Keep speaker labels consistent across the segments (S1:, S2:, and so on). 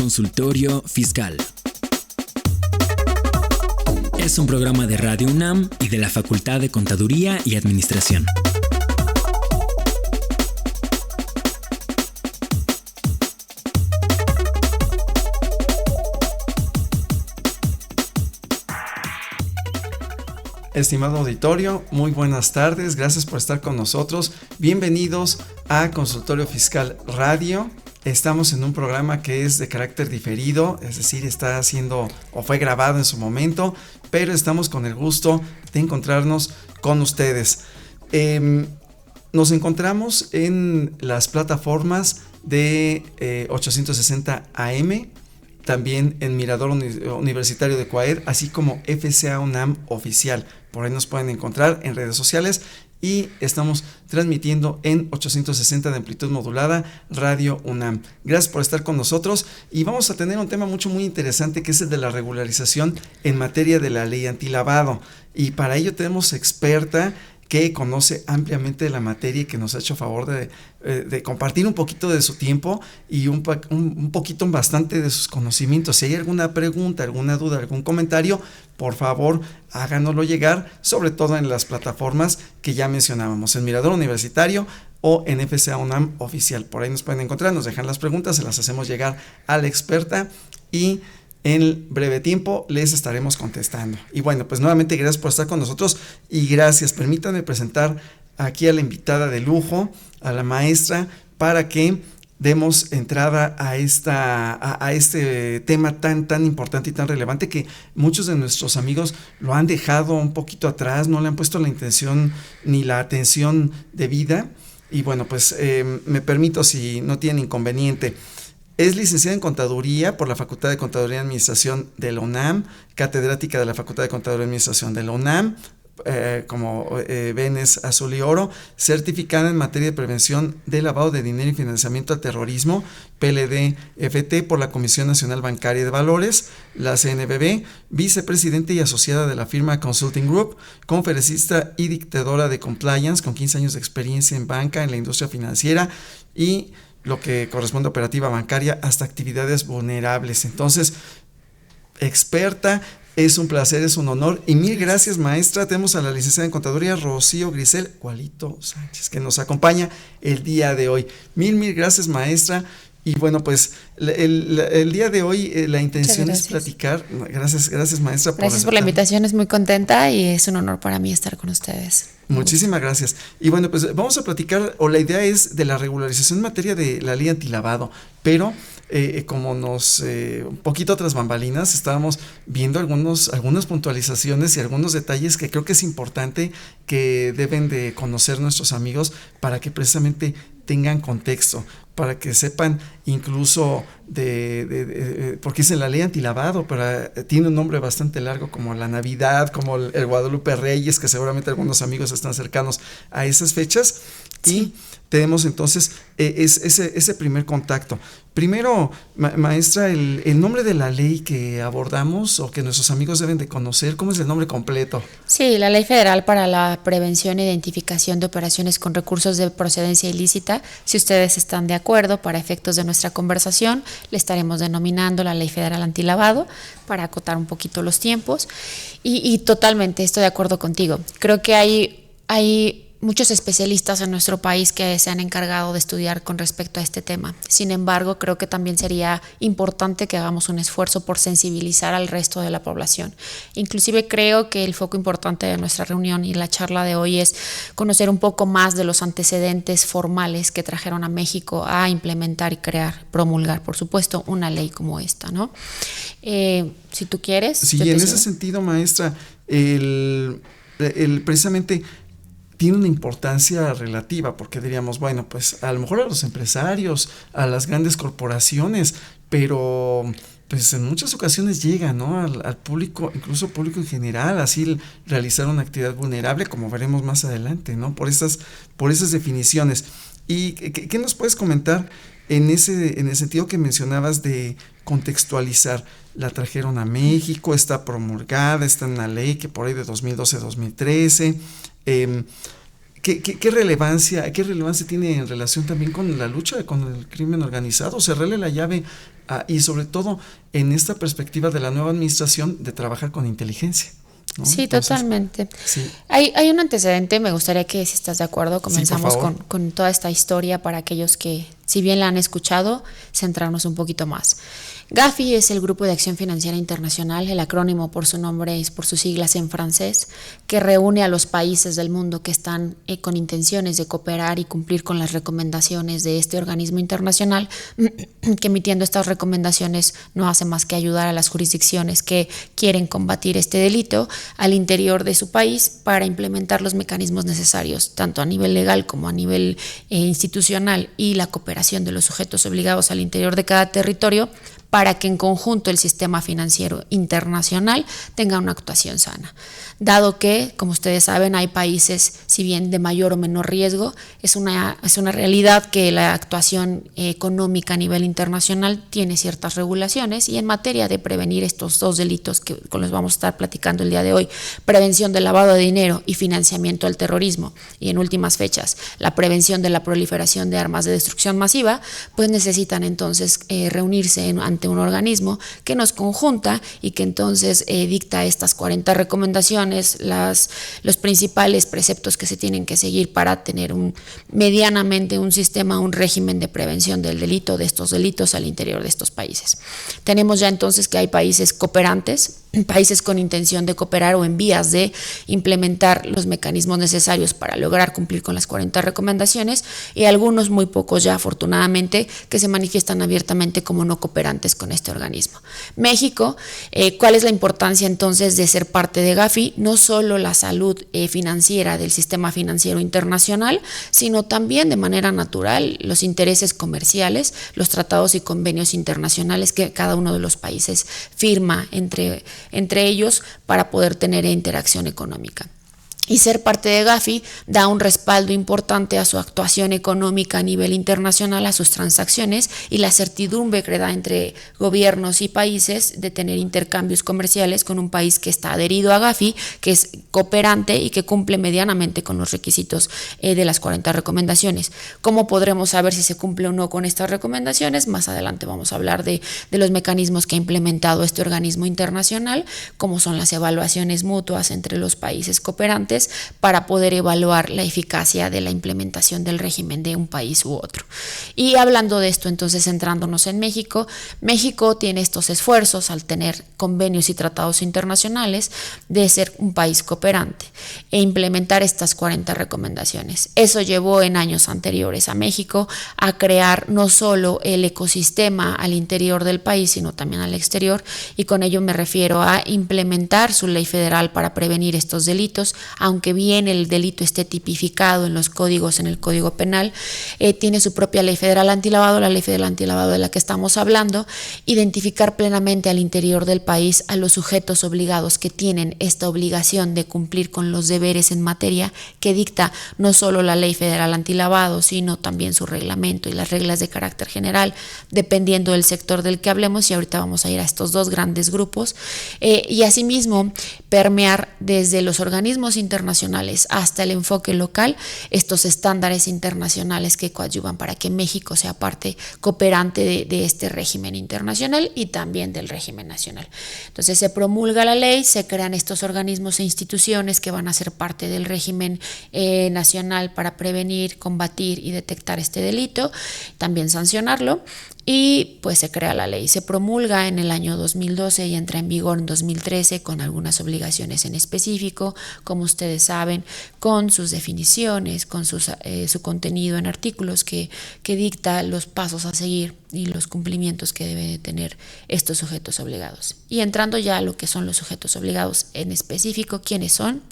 S1: Consultorio Fiscal. Es un programa de Radio UNAM y de la Facultad de Contaduría y Administración.
S2: Estimado auditorio, muy buenas tardes, gracias por estar con nosotros. Bienvenidos a Consultorio Fiscal Radio. Estamos en un programa que es de carácter diferido, es decir, está haciendo o fue grabado en su momento, pero estamos con el gusto de encontrarnos con ustedes. Nos encontramos en las plataformas de 860 AM, también en Mirador Universitario de Coaer, así como FCA UNAM Oficial. Por ahí nos pueden encontrar en redes sociales y estamos transmitiendo en 860 de amplitud modulada Radio UNAM. Gracias por estar con nosotros y vamos a tener un tema muy interesante que es el de la regularización en materia de la ley antilavado. Y para ello tenemos experta que conoce ampliamente de la materia y que nos ha hecho favor de compartir un poquito de su tiempo y un poquito bastante de sus conocimientos. Si hay alguna pregunta, alguna duda, algún comentario, por favor háganoslo llegar, sobre todo en las plataformas que ya mencionábamos, en Mirador Universitario o en FCA UNAM Oficial. Por ahí nos pueden encontrar, nos dejan las preguntas, se las hacemos llegar a la experta y en breve tiempo les estaremos contestando. Y bueno, pues nuevamente gracias por estar con nosotros y gracias. Permítanme presentar aquí a la invitada de lujo, a la maestra, para que demos entrada a este tema tan importante y tan relevante que muchos de nuestros amigos lo han dejado un poquito atrás, no le han puesto la intención ni la atención debida. Y bueno, pues me permito, si no tienen inconveniente. Es licenciada en Contaduría por la Facultad de Contaduría y Administración de la UNAM, catedrática de la Facultad de Contaduría y Administración de la UNAM, como ven es azul y oro, certificada en materia de prevención de lavado de dinero y financiamiento al terrorismo, PLD-FT por la Comisión Nacional Bancaria de Valores, la CNBV, vicepresidenta y asociada de la firma Consulting Group, conferencista y dictadora de compliance con 15 años de experiencia en banca, en la industria financiera y lo que corresponde a operativa bancaria hasta actividades vulnerables. Entonces, experta, es un placer, es un honor y mil gracias, maestra. Tenemos a la licenciada en Contaduría Rocío Grisel Gualito Sánchez que nos acompaña el día de hoy. Mil gracias, maestra. Y bueno, pues el día de hoy la intención es platicar. Gracias maestra.
S3: Gracias por la invitación, es muy contenta y es un honor para mí estar con ustedes.
S2: Muchísimas gracias. Y bueno, pues vamos a platicar, o la idea es de la regularización en materia de la ley antilavado, pero como un poquito tras bambalinas, estábamos viendo algunas puntualizaciones y algunos detalles que creo que es importante que deben de conocer nuestros amigos para que precisamente tengan contexto, para que sepan incluso porque es en la ley antilavado, pero tiene un nombre bastante largo como la Navidad, como el Guadalupe Reyes, que seguramente algunos amigos están cercanos a esas fechas. Sí. Y tenemos entonces ese primer contacto. Primero, maestra, el nombre de la ley que abordamos o que nuestros amigos deben de conocer, ¿cómo es el nombre completo?
S3: Sí, la Ley Federal para la Prevención e Identificación de Operaciones con Recursos de Procedencia Ilícita. Si ustedes están de acuerdo, para efectos de nuestra conversación, le estaremos denominando la Ley Federal Antilavado para acotar un poquito los tiempos. Y totalmente estoy de acuerdo contigo. Creo que hay muchos especialistas en nuestro país que se han encargado de estudiar con respecto a este tema. Sin embargo, creo que también sería importante que hagamos un esfuerzo por sensibilizar al resto de la población. Inclusive creo que el foco importante de nuestra reunión y la charla de hoy es conocer un poco más de los antecedentes formales que trajeron a México a implementar y promulgar, por supuesto, una ley como esta, ¿no? Si tú quieres.
S2: Sí, en ese sentido, maestra, precisamente tiene una importancia relativa, porque diríamos, bueno, pues a lo mejor a los empresarios, a las grandes corporaciones, pero pues en muchas ocasiones llega, ¿no? al público, incluso público en general, así realizar una actividad vulnerable, como veremos más adelante, ¿no? Por esas definiciones. ¿Y qué nos puedes comentar en el sentido que mencionabas de contextualizar? La trajeron a México, está promulgada, está en la ley que por ahí de 2012-2013. ¿Qué relevancia tiene en relación también con la lucha con el crimen organizado? Cerrarle la llave y sobre todo en esta perspectiva de la nueva administración de trabajar con inteligencia, ¿no?
S3: Sí, entonces, totalmente.
S2: Sí.
S3: Hay un antecedente, me gustaría que, si estás de acuerdo, comenzamos
S2: sí,
S3: con toda esta historia para aquellos que, si bien la han escuchado, centrarnos un poquito más. Gafi es el Grupo de Acción Financiera Internacional, el acrónimo por su nombre es por sus siglas en francés, que reúne a los países del mundo que están con intenciones de cooperar y cumplir con las recomendaciones de este organismo internacional, que emitiendo estas recomendaciones no hace más que ayudar a las jurisdicciones que quieren combatir este delito al interior de su país para implementar los mecanismos necesarios, tanto a nivel legal como a nivel institucional, y la cooperación de los sujetos obligados al interior de cada territorio, para que en conjunto el sistema financiero internacional tenga una actuación sana. Dado que, como ustedes saben, hay países, si bien de mayor o menor riesgo, es una realidad que la actuación económica a nivel internacional tiene ciertas regulaciones, y en materia de prevenir estos dos delitos que con los vamos a estar platicando el día de hoy, prevención del lavado de dinero y financiamiento al terrorismo, y en últimas fechas, la prevención de la proliferación de armas de destrucción masiva, pues necesitan entonces reunirse ante un organismo que nos conjunta y que entonces dicta estas 40 recomendaciones, los principales preceptos que se tienen que seguir para tener medianamente un sistema, un régimen de prevención del delito, de estos delitos al interior de estos países. Tenemos ya entonces que hay países cooperantes, países con intención de cooperar o en vías de implementar los mecanismos necesarios para lograr cumplir con las 40 recomendaciones, y algunos, muy pocos ya afortunadamente, que se manifiestan abiertamente como no cooperantes con este organismo. México, ¿cuál es la importancia entonces de ser parte de Gafi? No solo la salud financiera del sistema financiero internacional, sino también de manera natural los intereses comerciales, los tratados y convenios internacionales que cada uno de los países firma entre ellos para poder tener interacción económica. Y ser parte de Gafi da un respaldo importante a su actuación económica a nivel internacional, a sus transacciones, y la certidumbre que da entre gobiernos y países de tener intercambios comerciales con un país que está adherido a Gafi, que es cooperante y que cumple medianamente con los requisitos de las 40 recomendaciones. ¿Cómo podremos saber si se cumple o no con estas recomendaciones? Más adelante vamos a hablar de los mecanismos que ha implementado este organismo internacional, como son las evaluaciones mutuas entre los países cooperantes, para poder evaluar la eficacia de la implementación del régimen de un país u otro. Y hablando de esto, entonces, centrándonos en México, México tiene estos esfuerzos al tener convenios y tratados internacionales de ser un país cooperante e implementar estas 40 recomendaciones. Eso llevó en años anteriores a México a crear no solo el ecosistema al interior del país, sino también al exterior, y con ello me refiero a implementar su ley federal para prevenir estos delitos. Aunque bien el delito esté tipificado en los códigos, en el Código Penal, tiene su propia ley federal antilavado, la ley federal antilavado de la que estamos hablando, identificar plenamente al interior del país a los sujetos obligados que tienen esta obligación de cumplir con los deberes en materia que dicta no solo la ley federal antilavado, sino también su reglamento y las reglas de carácter general, dependiendo del sector del que hablemos, y ahorita vamos a ir a estos dos grandes grupos, y asimismo permear desde los organismos internacionales hasta el enfoque local estos estándares internacionales que coadyuvan para que México sea parte cooperante de este régimen internacional y también del régimen nacional. Entonces se promulga la ley, se crean estos organismos e instituciones que van a ser parte del régimen nacional para prevenir, combatir y detectar este delito, también sancionarlo. Y pues se crea la ley, se promulga en el año 2012 y entra en vigor en 2013 con algunas obligaciones en específico, como ustedes saben, con sus definiciones, con su contenido en artículos que dicta los pasos a seguir y los cumplimientos que deben tener estos sujetos obligados. Y entrando ya a lo que son los sujetos obligados en específico, ¿quiénes son?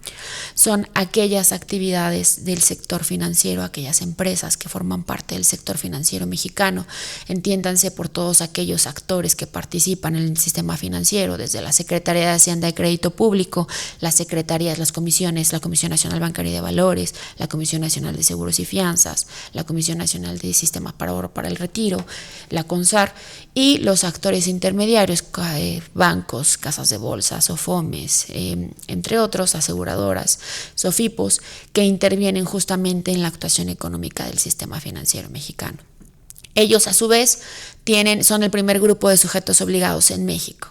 S3: Son aquellas actividades del sector financiero, aquellas empresas que forman parte del sector financiero mexicano. Entiéndase entiéndanse por todos aquellos actores que participan en el sistema financiero, desde la Secretaría de Hacienda y Crédito Público, las secretarías, las comisiones, la Comisión Nacional Bancaria y de Valores, la Comisión Nacional de Seguros y Fianzas, la Comisión Nacional de Sistemas para Ahorro para el Retiro, la CONSAR, y los actores intermediarios, bancos, casas de bolsa, SOFOMES, entre otros, aseguradoras, SOFIPOS, que intervienen justamente en la actuación económica del sistema financiero mexicano. Ellos, a su vez, son el primer grupo de sujetos obligados en México,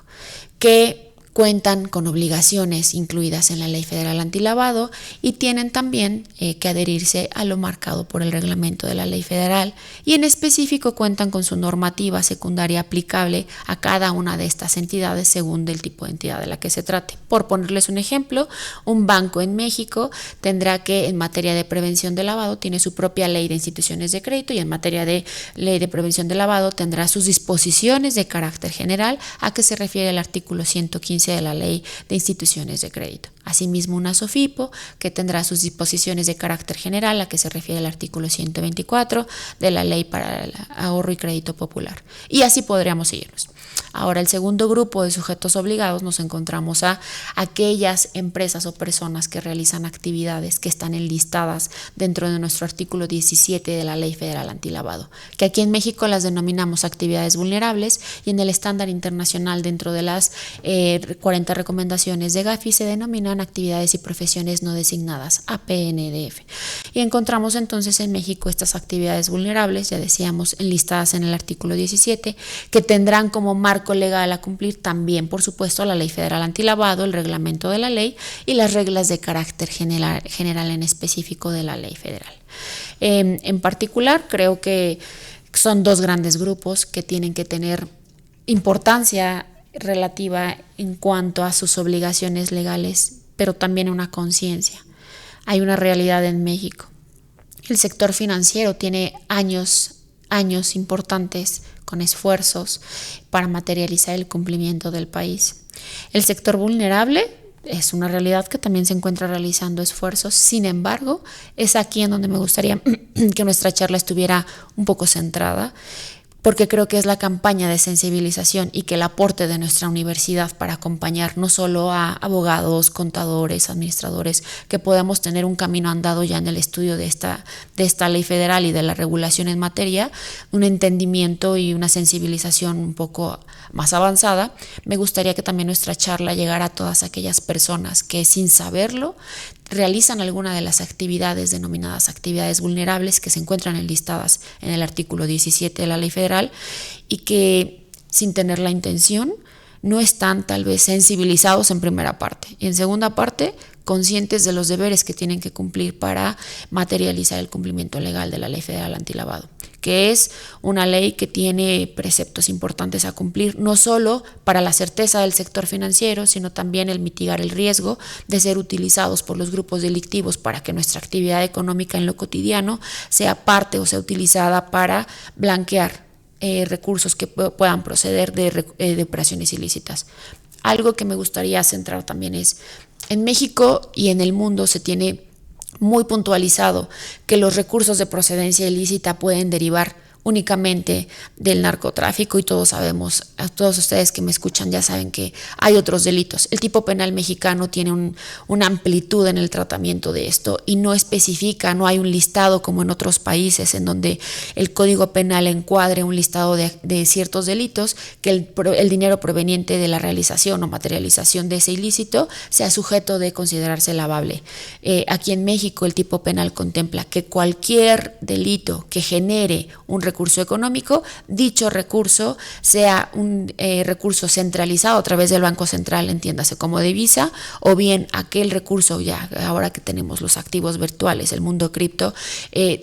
S3: que cuentan con obligaciones incluidas en la Ley Federal Antilavado y tienen también que adherirse a lo marcado por el reglamento de la Ley Federal, y en específico cuentan con su normativa secundaria aplicable a cada una de estas entidades según del tipo de entidad de la que se trate. Por ponerles un ejemplo, un banco en México tendrá que, en materia de prevención de lavado, tiene su propia ley de instituciones de crédito, y en materia de ley de prevención de lavado tendrá sus disposiciones de carácter general, a que se refiere el artículo 115 de la Ley de Instituciones de Crédito. Asimismo, una SOFIPO, que tendrá sus disposiciones de carácter general, a que se refiere el artículo 124 de la Ley para el Ahorro y Crédito Popular. Y así podríamos seguirnos. Ahora, el segundo grupo de sujetos obligados nos encontramos a aquellas empresas o personas que realizan actividades que están enlistadas dentro de nuestro artículo 17 de la Ley Federal Antilavado, que aquí en México las denominamos actividades vulnerables, y en el estándar internacional, dentro de las 40 recomendaciones de Gafi, se denominan actividades y profesiones no designadas, APNDF. Y encontramos entonces en México estas actividades vulnerables, ya decíamos, enlistadas en el artículo 17, que tendrán como marco legal a cumplir también, por supuesto, la Ley Federal Antilavado, el reglamento de la ley y las reglas de carácter general en específico de la Ley Federal. En particular, creo que son dos grandes grupos que tienen que tener importancia relativa en cuanto a sus obligaciones legales, pero también una conciencia. Hay una realidad en México. El sector financiero tiene años importantes con esfuerzos para materializar el cumplimiento del país. El sector vulnerable es una realidad que también se encuentra realizando esfuerzos. Sin embargo, es aquí en donde me gustaría que nuestra charla estuviera un poco centrada, porque creo que es la campaña de sensibilización y que el aporte de nuestra universidad para acompañar no solo a abogados, contadores, administradores, que podamos tener un camino andado ya en el estudio de esta ley federal y de la regulación en materia, un entendimiento y una sensibilización un poco más avanzada. Me gustaría que también nuestra charla llegara a todas aquellas personas que, sin saberlo, realizan alguna de las actividades denominadas actividades vulnerables que se encuentran enlistadas en el artículo 17 de la Ley Federal, y que, sin tener la intención, no están tal vez sensibilizados en primera parte, y en segunda parte conscientes de los deberes que tienen que cumplir para materializar el cumplimiento legal de la Ley Federal Antilavado, que es una ley que tiene preceptos importantes a cumplir, no solo para la certeza del sector financiero, sino también el mitigar el riesgo de ser utilizados por los grupos delictivos para que nuestra actividad económica en lo cotidiano sea parte o sea utilizada para blanquear recursos que puedan proceder de operaciones ilícitas. Algo que me gustaría centrar también es, en México y en el mundo se tiene muy puntualizado que los recursos de procedencia ilícita pueden derivar únicamente del narcotráfico, y todos sabemos, a todos ustedes que me escuchan ya saben que hay otros delitos. El tipo penal mexicano tiene una amplitud en el tratamiento de esto y no especifica, no hay un listado como en otros países en donde el Código Penal encuadre un listado de ciertos delitos, que el dinero proveniente de la realización o materialización de ese ilícito sea sujeto de considerarse lavable. Aquí en México el tipo penal contempla que cualquier delito que genere un recurso económico, dicho recurso sea un recurso centralizado a través del Banco Central, entiéndase como divisa, o bien aquel recurso, ya ahora que tenemos los activos virtuales, el mundo cripto,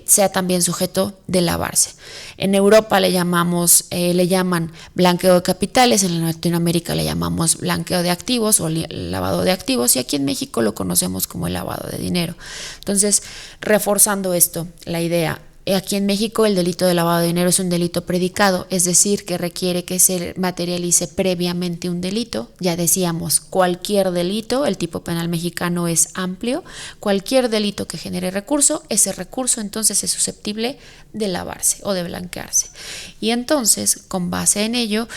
S3: sea también sujeto de lavarse. En Europa le llaman blanqueo de capitales, en Latinoamérica le llamamos blanqueo de activos o lavado de activos, y aquí en México lo conocemos como el lavado de dinero. Entonces, reforzando esto, la idea, Aquí en México el delito de lavado de dinero es un delito predicado, es decir, que requiere que se materialice previamente un delito. Ya decíamos, cualquier delito, el tipo penal mexicano es amplio, cualquier delito que genere recurso, ese recurso entonces es susceptible de lavarse o de blanquearse. Y entonces, con base en ello,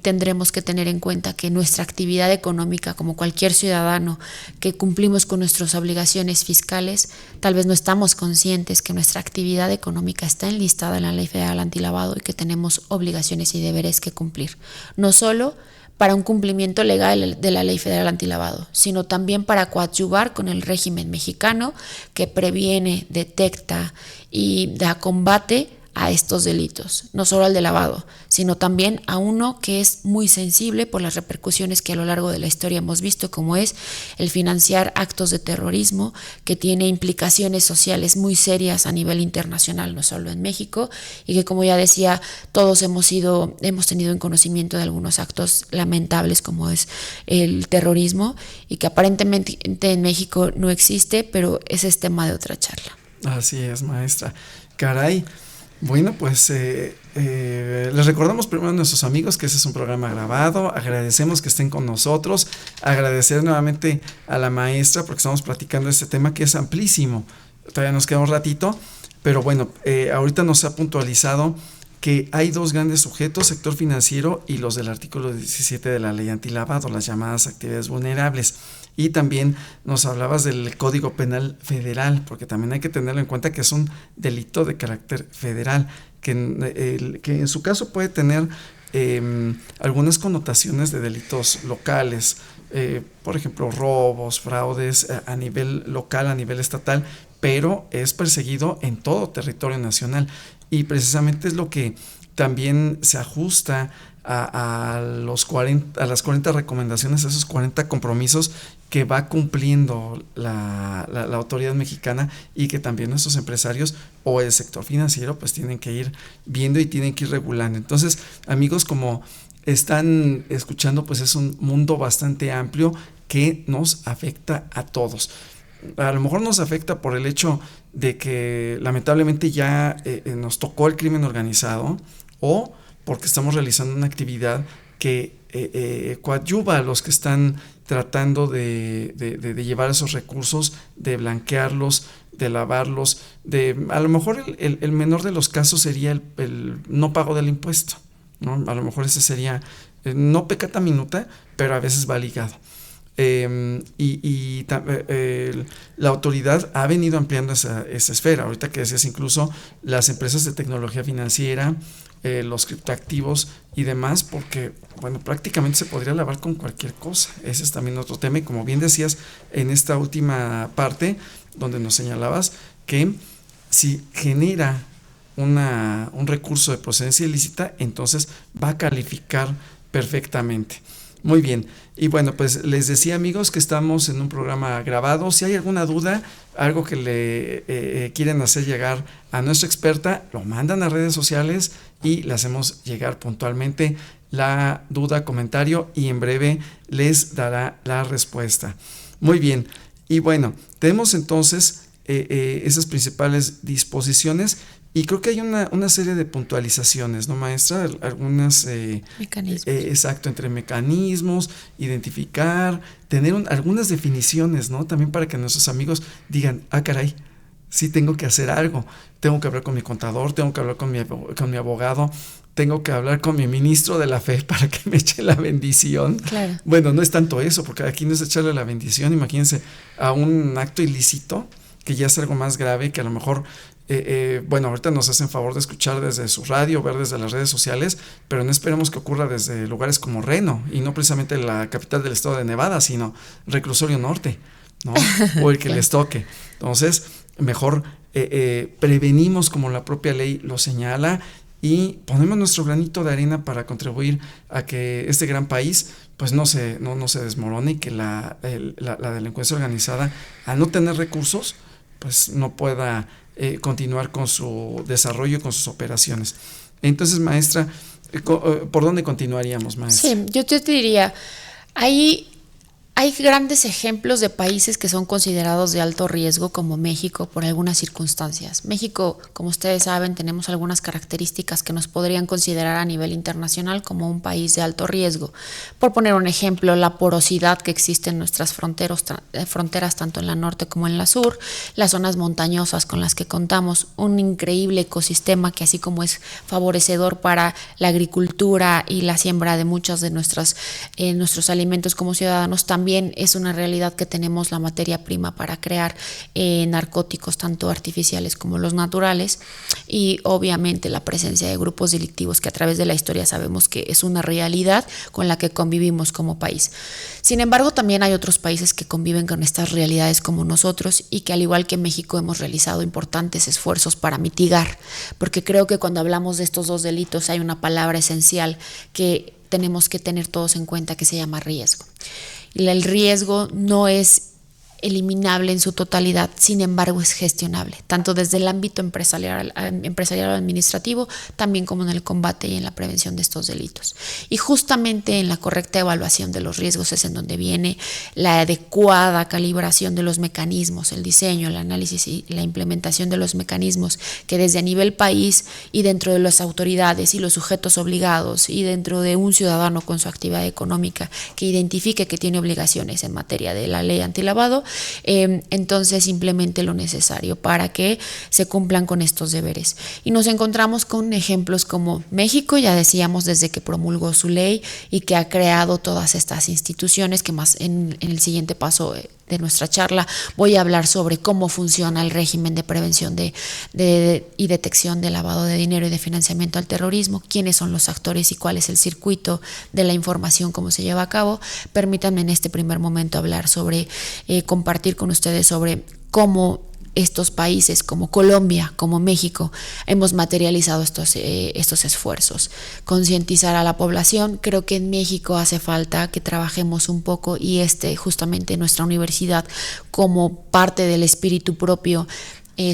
S3: tendremos que tener en cuenta que nuestra actividad económica, como cualquier ciudadano que cumplimos con nuestras obligaciones fiscales, tal vez no estamos conscientes que nuestra actividad económica está enlistada en la Ley Federal Antilavado y que tenemos obligaciones y deberes que cumplir, no solo para un cumplimiento legal de la Ley Federal Antilavado, sino también para coadyuvar con el régimen mexicano que previene, detecta y da combate a estos delitos, no solo al de lavado, sino también a uno que es muy sensible por las repercusiones que a lo largo de la historia hemos visto, como es el financiar actos de terrorismo, que tiene implicaciones sociales muy serias a nivel internacional, no solo en México, y que, como ya decía, todos hemos tenido en conocimiento de algunos actos lamentables como es el terrorismo, y que aparentemente en México no existe, pero ese es tema de otra charla.
S2: Así es, maestra. Caray. Bueno, pues les recordamos primero a nuestros amigos que este es un programa grabado, agradecemos que estén con nosotros, agradecer nuevamente a la maestra porque estamos platicando este tema que es amplísimo, todavía nos queda un ratito, pero bueno, ahorita nos ha puntualizado que hay dos grandes sujetos, sector financiero y los del artículo 17 de la ley antilavado, las llamadas actividades vulnerables. Y también nos hablabas del Código Penal Federal, porque también hay que tenerlo en cuenta que es un delito de carácter federal, que en su caso puede tener algunas connotaciones de delitos locales, por ejemplo, robos, fraudes a nivel local, a nivel estatal, pero es perseguido en todo territorio nacional. Y precisamente es lo que también se ajusta a las 40 recomendaciones, a esos 40 compromisos que va cumpliendo la autoridad mexicana y que también nuestros empresarios o el sector financiero pues tienen que ir viendo y tienen que ir regulando. Entonces, amigos, como están escuchando, pues es un mundo bastante amplio que nos afecta a todos. A lo mejor nos afecta por el hecho de que lamentablemente ya nos tocó el crimen organizado, o porque estamos realizando una actividad que coadyuva a los que están tratando de llevar esos recursos, de blanquearlos, de lavarlos, a lo mejor el menor de los casos sería el no pago del impuesto, ¿no? A lo mejor ese sería, no peccata minuta, pero a veces va ligado. La autoridad ha venido ampliando esa esfera. Ahorita que decías, incluso las empresas de tecnología financiera, los criptoactivos y demás, porque bueno, prácticamente se podría lavar con cualquier cosa. Ese es también otro tema, y como bien decías en esta última parte donde nos señalabas que si genera un recurso de procedencia ilícita, entonces va a calificar perfectamente. Muy bien, y bueno, pues les decía, amigos, que estamos en un programa grabado. Si hay alguna duda, algo que le quieren hacer llegar a nuestra experta, lo mandan a redes sociales y le hacemos llegar puntualmente la duda, comentario, y en breve les dará la respuesta. Muy bien, y bueno, tenemos entonces esas principales disposiciones. Y creo que hay una serie de puntualizaciones, ¿no, maestra? Algunas
S3: mecanismos.
S2: Exacto, entre mecanismos, identificar, tener algunas definiciones, ¿no? También para que nuestros amigos digan, caray, sí tengo que hacer algo. Tengo que hablar con mi contador, tengo que hablar con mi abogado, tengo que hablar con mi ministro de la fe para que me eche la bendición.
S3: Claro.
S2: Bueno, no es tanto eso, porque aquí no es echarle la bendición. Imagínense a un acto ilícito, que ya es algo más grave, que a lo mejor bueno, ahorita nos hacen favor de escuchar desde su radio, ver desde las redes sociales, pero no esperemos que ocurra desde lugares como Reno, y no precisamente la capital del estado de Nevada, sino Reclusorio Norte, ¿no? O el que les toque. Entonces, mejor prevenimos, como la propia ley lo señala, y ponemos nuestro granito de arena para contribuir a que este gran país pues no se desmorone, y que la delincuencia organizada, al no tener recursos, pues no pueda continuar con su desarrollo y con sus operaciones. Entonces, maestra, ¿por dónde continuaríamos, maestra?
S3: Sí, yo te diría, hay Hay grandes ejemplos de países que son considerados de alto riesgo como México por algunas circunstancias. México, como ustedes saben, tenemos algunas características que nos podrían considerar a nivel internacional como un país de alto riesgo. Por poner un ejemplo, la porosidad que existe en nuestras fronteras tanto en la norte como en la sur, las zonas montañosas con las que contamos, un increíble ecosistema que así como es favorecedor para la agricultura y la siembra de muchos de nuestros alimentos como ciudadanos, también es una realidad que tenemos la materia prima para crear narcóticos tanto artificiales como los naturales, y obviamente la presencia de grupos delictivos que a través de la historia sabemos que es una realidad con la que convivimos como país. Sin embargo, también hay otros países que conviven con estas realidades como nosotros y que al igual que México hemos realizado importantes esfuerzos para mitigar, porque creo que cuando hablamos de estos dos delitos hay una palabra esencial que tenemos que tener todos en cuenta que se llama riesgo. El riesgo no es eliminable en su totalidad, sin embargo es gestionable, tanto desde el ámbito empresarial o administrativo, también como en el combate y en la prevención de estos delitos. Y justamente en la correcta evaluación de los riesgos es en donde viene la adecuada calibración de los mecanismos, el diseño, el análisis y la implementación de los mecanismos que desde a nivel país y dentro de las autoridades y los sujetos obligados y dentro de un ciudadano con su actividad económica que identifique que tiene obligaciones en materia de la ley antilavado, entonces implemente lo necesario para que se cumplan con estos deberes. Y nos encontramos con ejemplos como México, ya decíamos, desde que promulgó su ley y que ha creado todas estas instituciones, que más en el siguiente paso de nuestra charla voy a hablar sobre cómo funciona el régimen de prevención y detección de lavado de dinero y de financiamiento al terrorismo, quiénes son los actores y cuál es el circuito de la información, cómo se lleva a cabo. Permítanme en este primer momento hablar sobre, compartir con ustedes sobre cómo estos países como Colombia, como México, hemos materializado estos esfuerzos. Concientizar a la población, creo que en México hace falta que trabajemos un poco y justamente nuestra universidad como parte del espíritu propio,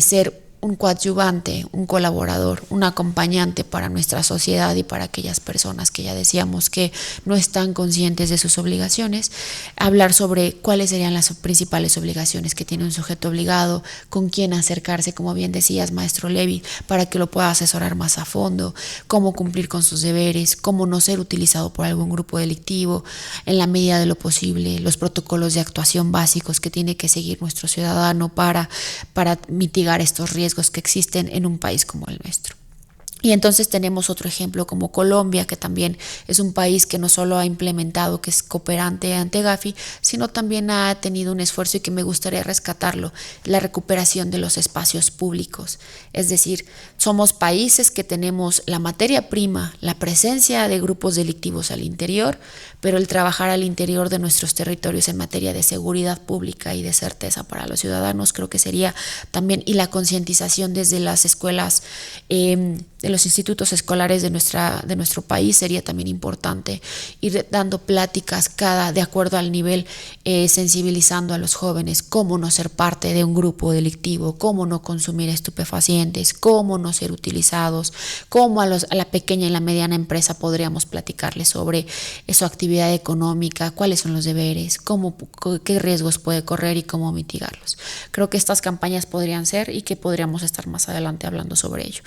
S3: ser un coadyuvante, un colaborador, un acompañante para nuestra sociedad y para aquellas personas que ya decíamos que no están conscientes de sus obligaciones, hablar sobre cuáles serían las principales obligaciones que tiene un sujeto obligado, con quién acercarse, como bien decías, maestro Levi, para que lo pueda asesorar más a fondo, cómo cumplir con sus deberes, cómo no ser utilizado por algún grupo delictivo, en la medida de lo posible, los protocolos de actuación básicos que tiene que seguir nuestro ciudadano para mitigar estos riesgos que existen en un país como el nuestro. Y entonces tenemos otro ejemplo como Colombia, que también es un país que no solo ha implementado, que es cooperante ante Gafi, sino también ha tenido un esfuerzo y que me gustaría rescatarlo, la recuperación de los espacios públicos. Es decir, somos países que tenemos la materia prima, la presencia de grupos delictivos al interior, pero el trabajar al interior de nuestros territorios en materia de seguridad pública y de certeza para los ciudadanos, creo que sería también, y la concientización desde las escuelas, de los institutos escolares de nuestro país sería también importante, ir dando pláticas de acuerdo al nivel, sensibilizando a los jóvenes cómo no ser parte de un grupo delictivo, cómo no consumir estupefacientes, cómo no ser utilizados, cómo a la pequeña y la mediana empresa podríamos platicarles sobre su actividad económica, cuáles son los deberes, qué riesgos puede correr y cómo mitigarlos. Creo que estas campañas podrían ser y que podríamos estar más adelante hablando sobre ello.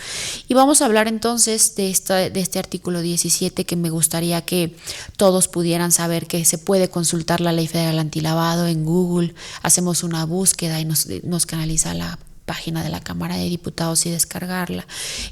S3: Y vamos a hablar entonces de este artículo 17, que me gustaría que todos pudieran saber que se puede consultar la Ley Federal Antilavado en Google. Hacemos una búsqueda y nos canaliza la página de la Cámara de Diputados y descargarla.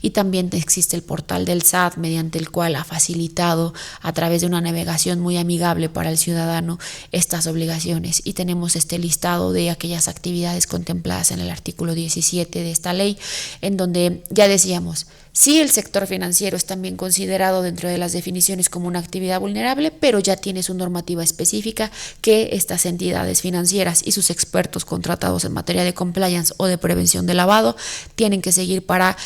S3: Y también existe el portal del SAT, mediante el cual ha facilitado a través de una navegación muy amigable para el ciudadano estas obligaciones. Y tenemos este listado de aquellas actividades contempladas en el artículo 17 de esta ley, en donde ya decíamos, sí, el sector financiero es también considerado dentro de las definiciones como una actividad vulnerable, pero ya tiene su normativa específica que estas entidades financieras y sus expertos contratados en materia de compliance o de prevención prevención de lavado, tienen que seguir para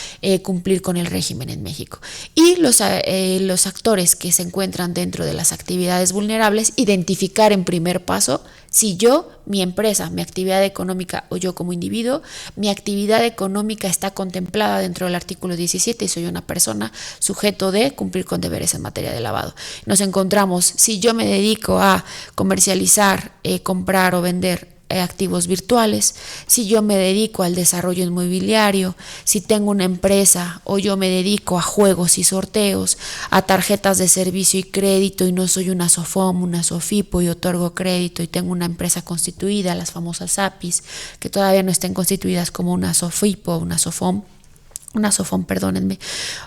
S3: cumplir con el régimen en México. Y los actores que se encuentran dentro de las actividades vulnerables, identificar en primer paso si yo, mi empresa, mi actividad económica o yo como individuo, mi actividad económica está contemplada dentro del artículo 17 y soy una persona sujeto de cumplir con deberes en materia de lavado. Nos encontramos, si yo me dedico a comercializar, comprar o vender activos virtuales, si yo me dedico al desarrollo inmobiliario, si tengo una empresa o yo me dedico a juegos y sorteos, a tarjetas de servicio y crédito y no soy una SOFOM, una SOFIPO y otorgo crédito y tengo una empresa constituida, las famosas APIs, que todavía no estén constituidas como una SOFIPO, una SOFOM, perdónenme,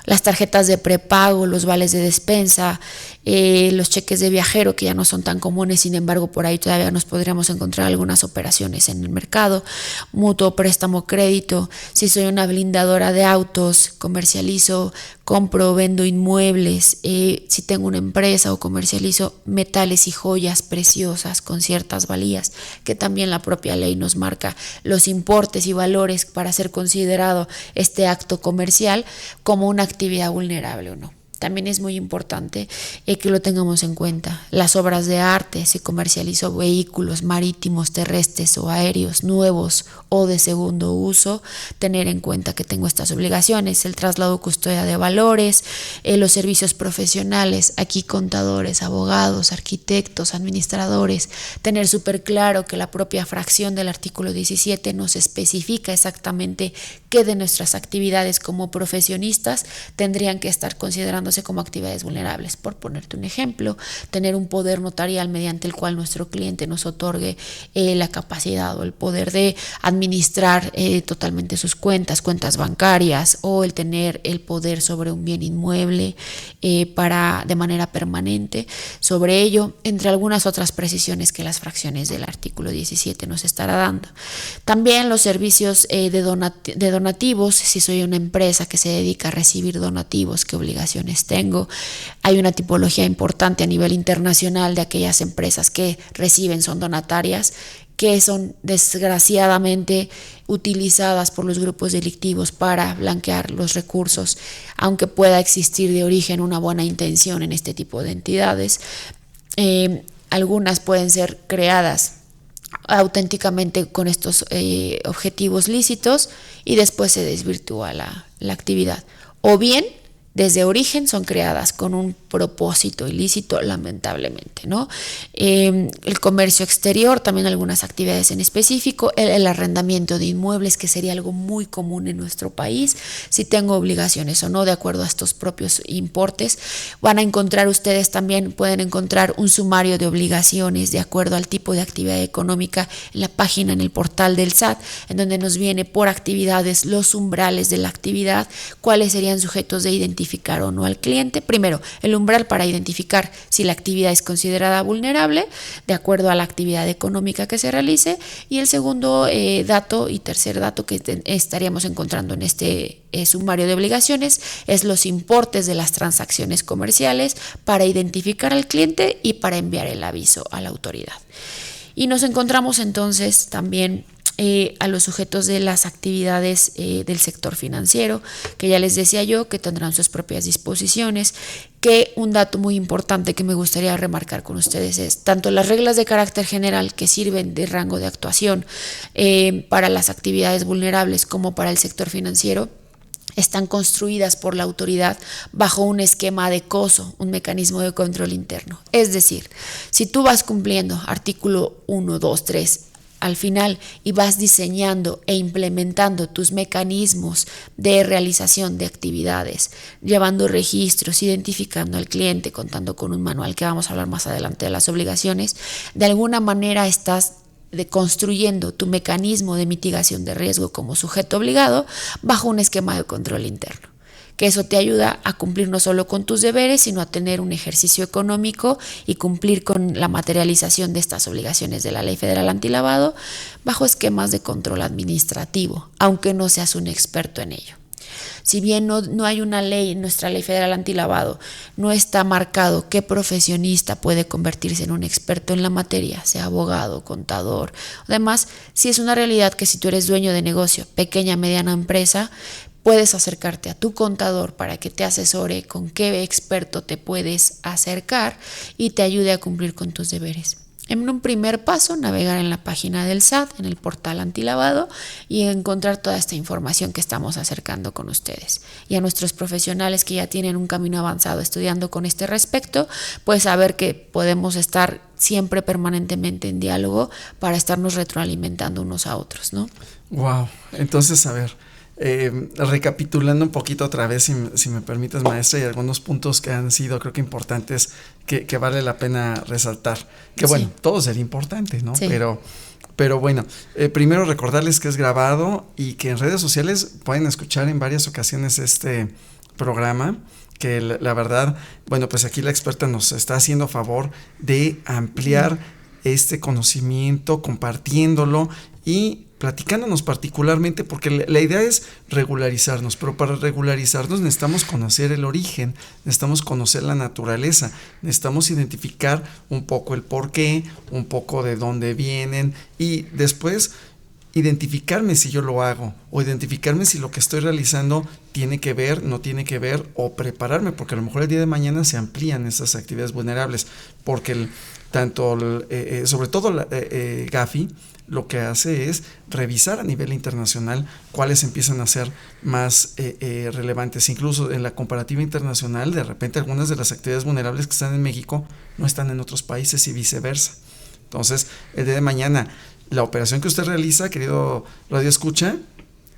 S3: las tarjetas de prepago, los vales de despensa, los cheques de viajero que ya no son tan comunes, sin embargo por ahí todavía nos podríamos encontrar algunas operaciones en el mercado, mutuo, préstamo, crédito, si soy una blindadora de autos, comercializo, compro, vendo inmuebles, si tengo una empresa o comercializo metales y joyas preciosas con ciertas valías, que también la propia ley nos marca los importes y valores para ser considerado este acto comercial como una actividad vulnerable o no. También es muy importante que lo tengamos en cuenta. Las obras de arte, si comercializo vehículos marítimos, terrestres o aéreos nuevos o de segundo uso, tener en cuenta que tengo estas obligaciones, el traslado, custodia de valores, los servicios profesionales, aquí contadores, abogados, arquitectos, administradores, tener súper claro que la propia fracción del artículo 17 nos especifica exactamente qué de nuestras actividades como profesionistas tendrían que estar considerándose como actividades vulnerables. Por ponerte un ejemplo, tener un poder notarial mediante el cual nuestro cliente nos otorgue la capacidad o el poder de administrar totalmente sus cuentas bancarias, o el tener el poder sobre un bien inmueble de manera permanente sobre ello, entre algunas otras precisiones que las fracciones del artículo 17 nos estará dando. También los servicios de donativos, si soy una empresa que se dedica a recibir donativos, qué obligaciones tengo. Hay una tipología importante a nivel internacional de aquellas empresas que reciben, son donatarias, que son desgraciadamente utilizadas por los grupos delictivos para blanquear los recursos, aunque pueda existir de origen una buena intención en este tipo de entidades. Algunas pueden ser creadas auténticamente con estos objetivos lícitos y después se desvirtúa la actividad, o bien desde origen son creadas con un propósito ilícito, lamentablemente, ¿no? El comercio exterior, también algunas actividades en específico, el arrendamiento de inmuebles, que sería algo muy común en nuestro país, si tengo obligaciones o no, de acuerdo a estos propios importes. Van a encontrar ustedes también, pueden encontrar un sumario de obligaciones de acuerdo al tipo de actividad económica en la página, en el portal del SAT, en donde nos viene por actividades los umbrales de la actividad, cuáles serían sujetos de identificar o no al cliente. Primero, el umbral para identificar si la actividad es considerada vulnerable de acuerdo a la actividad económica que se realice, y el segundo dato y tercer dato que estaríamos encontrando en este sumario de obligaciones es los importes de las transacciones comerciales para identificar al cliente y para enviar el aviso a la autoridad. Y nos encontramos entonces también a los sujetos de las actividades del sector financiero, que ya les decía yo que tendrán sus propias disposiciones, que un dato muy importante que me gustaría remarcar con ustedes es tanto las reglas de carácter general que sirven de rango de actuación para las actividades vulnerables como para el sector financiero, están construidas por la autoridad bajo un esquema de COSO, un mecanismo de control interno. Es decir, si tú vas cumpliendo artículo 1, 2, 3, al final y vas diseñando e implementando tus mecanismos de realización de actividades, llevando registros, identificando al cliente, contando con un manual que vamos a hablar más adelante de las obligaciones, de alguna manera estás construyendo tu mecanismo de mitigación de riesgo como sujeto obligado bajo un esquema de control interno, que eso te ayuda a cumplir no solo con tus deberes, sino a tener un ejercicio económico y cumplir con la materialización de estas obligaciones de la Ley Federal Antilavado bajo esquemas de control administrativo, aunque no seas un experto en ello. Si bien no hay una ley, nuestra ley federal antilavado, no está marcado qué profesionista puede convertirse en un experto en la materia, sea abogado, contador. Además, sí es una realidad que si tú eres dueño de negocio, pequeña, mediana empresa, puedes acercarte a tu contador para que te asesore con qué experto te puedes acercar y te ayude a cumplir con tus deberes. En un primer paso, navegar en la página del SAT, en el portal antilavado, y encontrar toda esta información que estamos acercando con ustedes. Y a nuestros profesionales que ya tienen un camino avanzado estudiando con este respecto, pues saber que podemos estar siempre permanentemente en diálogo para estarnos retroalimentando unos a otros, ¿no?
S2: Wow, entonces a ver, recapitulando un poquito otra vez, si me permites, maestra, y algunos puntos que han sido, creo que importantes, que vale la pena resaltar. Que bueno, todo sería importante, ¿no?
S3: Sí.
S2: Pero bueno, primero recordarles que es grabado y que en redes sociales pueden escuchar en varias ocasiones este programa, que la verdad, bueno, pues aquí la experta nos está haciendo favor de ampliar este conocimiento, compartiéndolo y platicándonos particularmente, porque la idea es regularizarnos, pero para regularizarnos necesitamos conocer el origen, necesitamos conocer la naturaleza, necesitamos identificar un poco el porqué, un poco de dónde vienen y después identificarme si yo lo hago o identificarme si lo que estoy realizando tiene que ver, no tiene que ver, o prepararme, porque a lo mejor el día de mañana se amplían esas actividades vulnerables, porque sobre todo la Gafi lo que hace es revisar a nivel internacional cuáles empiezan a ser más relevantes. Incluso en la comparativa internacional, de repente algunas de las actividades vulnerables que están en México no están en otros países y viceversa. Entonces, el día de mañana, la operación que usted realiza, querido Radio Escucha,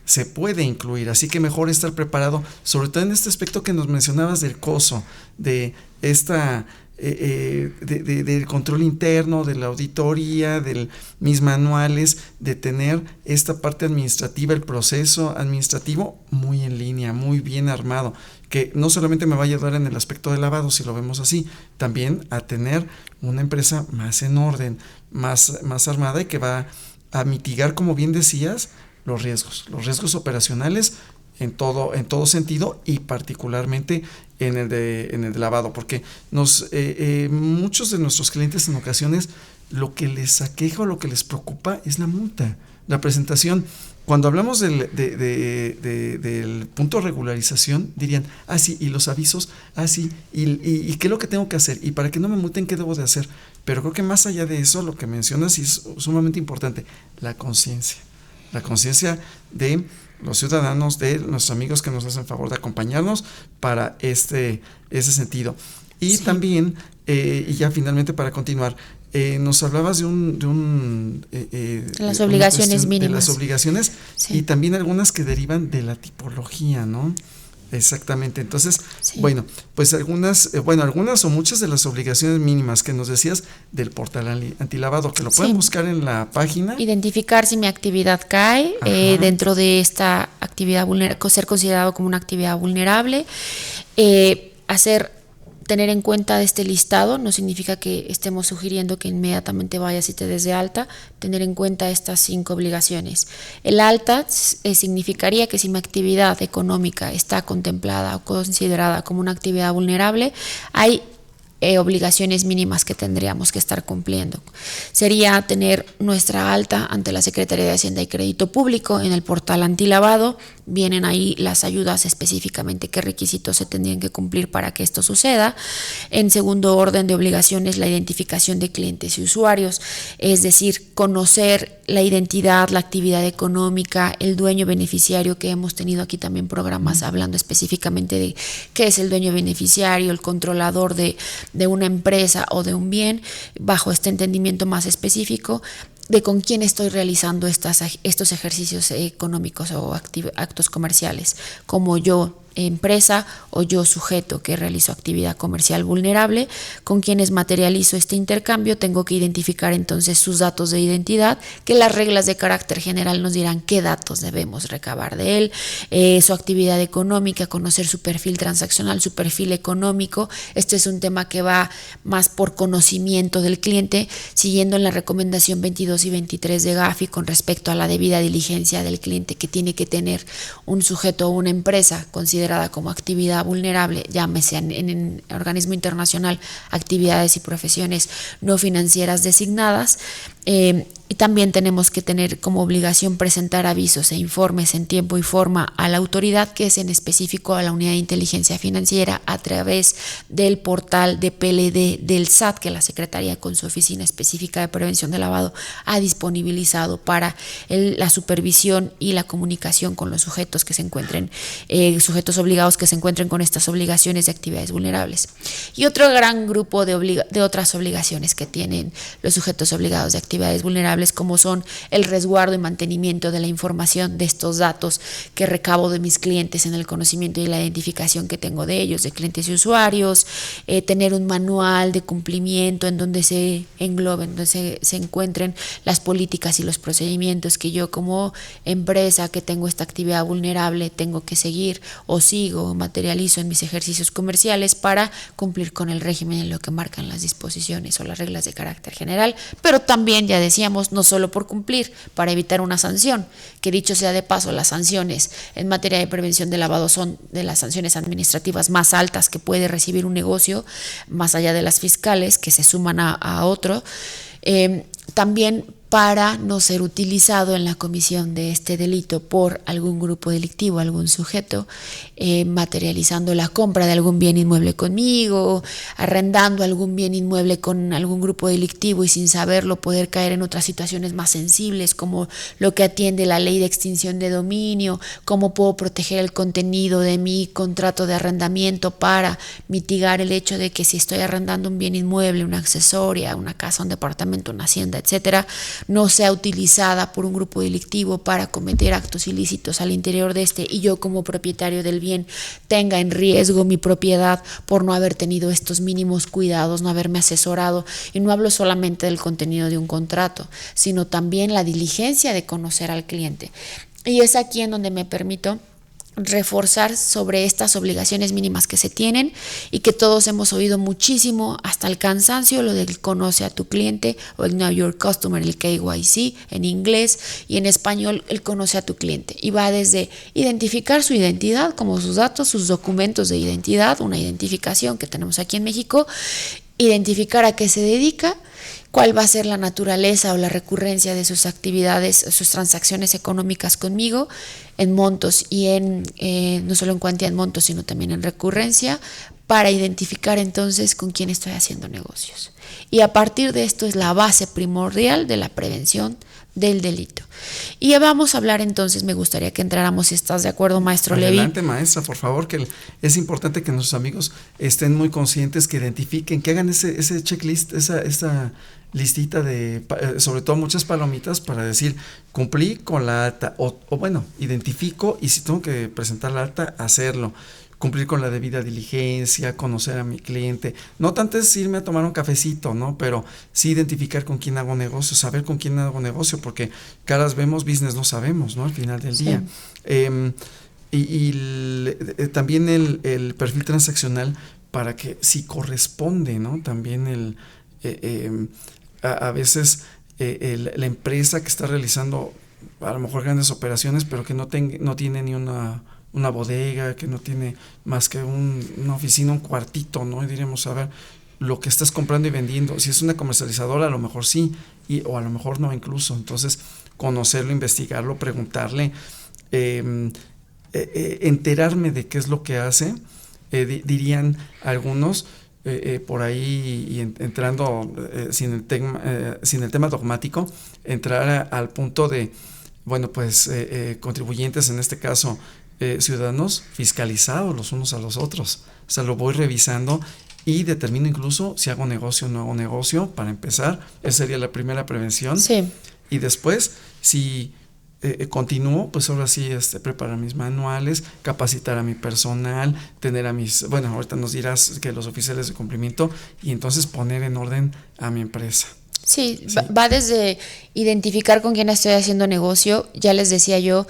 S2: se puede incluir, así que mejor estar preparado, sobre todo en este aspecto que nos mencionabas del COSO, de esta del control interno, de la auditoría, de mis manuales, de tener esta parte administrativa, el proceso administrativo muy en línea, muy bien armado, que no solamente me va a ayudar en el aspecto de lavado, si lo vemos así, también a tener una empresa más en orden, más armada, y que va a mitigar, como bien decías, los riesgos operacionales en todo sentido, y particularmente en el de lavado, porque muchos de nuestros clientes en ocasiones lo que les aqueja o lo que les preocupa es la multa, la presentación. Cuando hablamos del punto de regularización, dirían, sí, y los avisos, sí, y qué es lo que tengo que hacer, y para que no me multen, qué debo de hacer. Pero creo que más allá de eso, lo que mencionas, y es sumamente importante, la conciencia de los ciudadanos, de nuestros amigos que nos hacen favor de acompañarnos para ese sentido. Y también, y ya finalmente para continuar, nos hablabas de
S3: las obligaciones mínimas.
S2: De las obligaciones, y también algunas que derivan de la tipología, ¿no? Exactamente. Entonces, bueno, pues algunas o muchas de las obligaciones mínimas que nos decías del portal antilavado, que lo pueden buscar en la página.
S3: Identificar si mi actividad cae dentro de esta actividad ser considerado como una actividad vulnerable, tener en cuenta este listado, no significa que estemos sugiriendo que inmediatamente vayas y te des de alta, tener en cuenta estas 5 obligaciones. El alta significaría que si mi actividad económica está contemplada o considerada como una actividad vulnerable, hay obligaciones mínimas que tendríamos que estar cumpliendo. Sería tener nuestra alta ante la Secretaría de Hacienda y Crédito Público en el portal antilavado. Vienen ahí las ayudas específicamente, qué requisitos se tendrían que cumplir para que esto suceda. En segundo orden de obligaciones, la identificación de clientes y usuarios, es decir, conocer la identidad, la actividad económica, el dueño beneficiario, que hemos tenido aquí también programas hablando específicamente de qué es el dueño beneficiario, el controlador de una empresa o de un bien, bajo este entendimiento más específico de con quién estoy realizando estos ejercicios económicos o actos comerciales, como yo empresa o yo sujeto que realizo actividad comercial vulnerable, con quienes materializo este intercambio. Tengo que identificar entonces sus datos de identidad, que las reglas de carácter general nos dirán qué datos debemos recabar de él, su actividad económica, conocer su perfil transaccional, su perfil económico. Este es un tema que va más por conocimiento del cliente, siguiendo en la recomendación 22 y 23 de Gafi con respecto a la debida diligencia del cliente que tiene que tener un sujeto o una empresa considerada como actividad vulnerable, llámese en organismo internacional actividades y profesiones no financieras designadas. Y también tenemos que tener como obligación presentar avisos e informes en tiempo y forma a la autoridad, que es en específico a la Unidad de Inteligencia Financiera, a través del portal de PLD del SAT, que la Secretaría con su Oficina Específica de Prevención de Lavado ha disponibilizado para la supervisión y la comunicación con los sujetos que se encuentren, sujetos obligados que se encuentren con estas obligaciones de actividades vulnerables. Y otro gran grupo de otras obligaciones que tienen los sujetos obligados de actividades vulnerables, como son el resguardo y mantenimiento de la información de estos datos que recabo de mis clientes en el conocimiento y la identificación que tengo de ellos, de clientes y usuarios, tener un manual de cumplimiento en donde se engloben, donde se encuentren las políticas y los procedimientos que yo como empresa que tengo esta actividad vulnerable tengo que seguir o sigo o materializo en mis ejercicios comerciales para cumplir con el régimen en lo que marcan las disposiciones o las reglas de carácter general, pero también, ya decíamos, no solo por cumplir, para evitar una sanción, que dicho sea de paso, las sanciones en materia de prevención de lavado son de las sanciones administrativas más altas que puede recibir un negocio, más allá de las fiscales que se suman a otro. También para no ser utilizado en la comisión de este delito por algún grupo delictivo, algún sujeto, materializando la compra de algún bien inmueble conmigo, arrendando algún bien inmueble con algún grupo delictivo y sin saberlo poder caer en otras situaciones más sensibles, como lo que atiende la ley de extinción de dominio, cómo puedo proteger el contenido de mi contrato de arrendamiento para mitigar el hecho de que si estoy arrendando un bien inmueble, una accesoria, una casa, un departamento, una hacienda, etcétera, no sea utilizada por un grupo delictivo para cometer actos ilícitos al interior de este y yo como propietario del bien tenga en riesgo mi propiedad por no haber tenido estos mínimos cuidados, no haberme asesorado. Y no hablo solamente del contenido de un contrato, sino también la diligencia de conocer al cliente. Y es aquí en donde me permito reforzar sobre estas obligaciones mínimas que se tienen y que todos hemos oído muchísimo hasta el cansancio, lo del conoce a tu cliente o el Know Your Customer, el KYC en inglés, y en español el conoce a tu cliente, y va desde identificar su identidad como sus datos, sus documentos de identidad, una identificación que tenemos aquí en México, identificar a qué se dedica, cuál va a ser la naturaleza o la recurrencia de sus actividades, sus transacciones económicas conmigo, en montos y no solo en cuantía en montos, sino también en recurrencia, para identificar entonces con quién estoy haciendo negocios. Y a partir de esto es la base primordial de la prevención del delito. Y vamos a hablar entonces, me gustaría que entráramos, si estás de acuerdo, maestro Levi.
S2: Adelante, maestra, por favor, que es importante que nuestros amigos estén muy conscientes, que identifiquen, que hagan ese checklist, esa listita de, sobre todo muchas palomitas para decir, cumplí con la acta, o bueno, identifico y si tengo que presentar la acta, hacerlo. Cumplir con la debida diligencia, conocer a mi cliente. No tanto es irme a tomar un cafecito, ¿no? Pero sí identificar con quién hago negocio, saber con quién hago negocio, porque caras vemos, business no sabemos, ¿no? Al final del día. También el perfil transaccional para que si corresponde, ¿no? También a veces la empresa que está realizando a lo mejor grandes operaciones, pero que no tiene ni una bodega, que no tiene más que una oficina, un cuartito, ¿no? Y diríamos, a ver, lo que estás comprando y vendiendo, si es una comercializadora, a lo mejor sí, o a lo mejor no incluso. Entonces, conocerlo, investigarlo, preguntarle, enterarme de qué es lo que hace, dirían algunos, por ahí, y entrando sin el tema dogmático, entrar al punto de, bueno, pues contribuyentes, en este caso, ciudadanos fiscalizados los unos a los otros. O sea, lo voy revisando y determino incluso si hago negocio o no hago negocio. Para empezar, esa sería la primera prevención.
S3: Sí.
S2: Y después, si continúo, pues ahora sí preparar mis manuales, capacitar a mi personal, tener a bueno, ahorita nos dirás que los oficiales de cumplimiento, y entonces poner en orden a mi empresa.
S3: Sí, va desde identificar con quién estoy haciendo negocio. Ya les decía yo,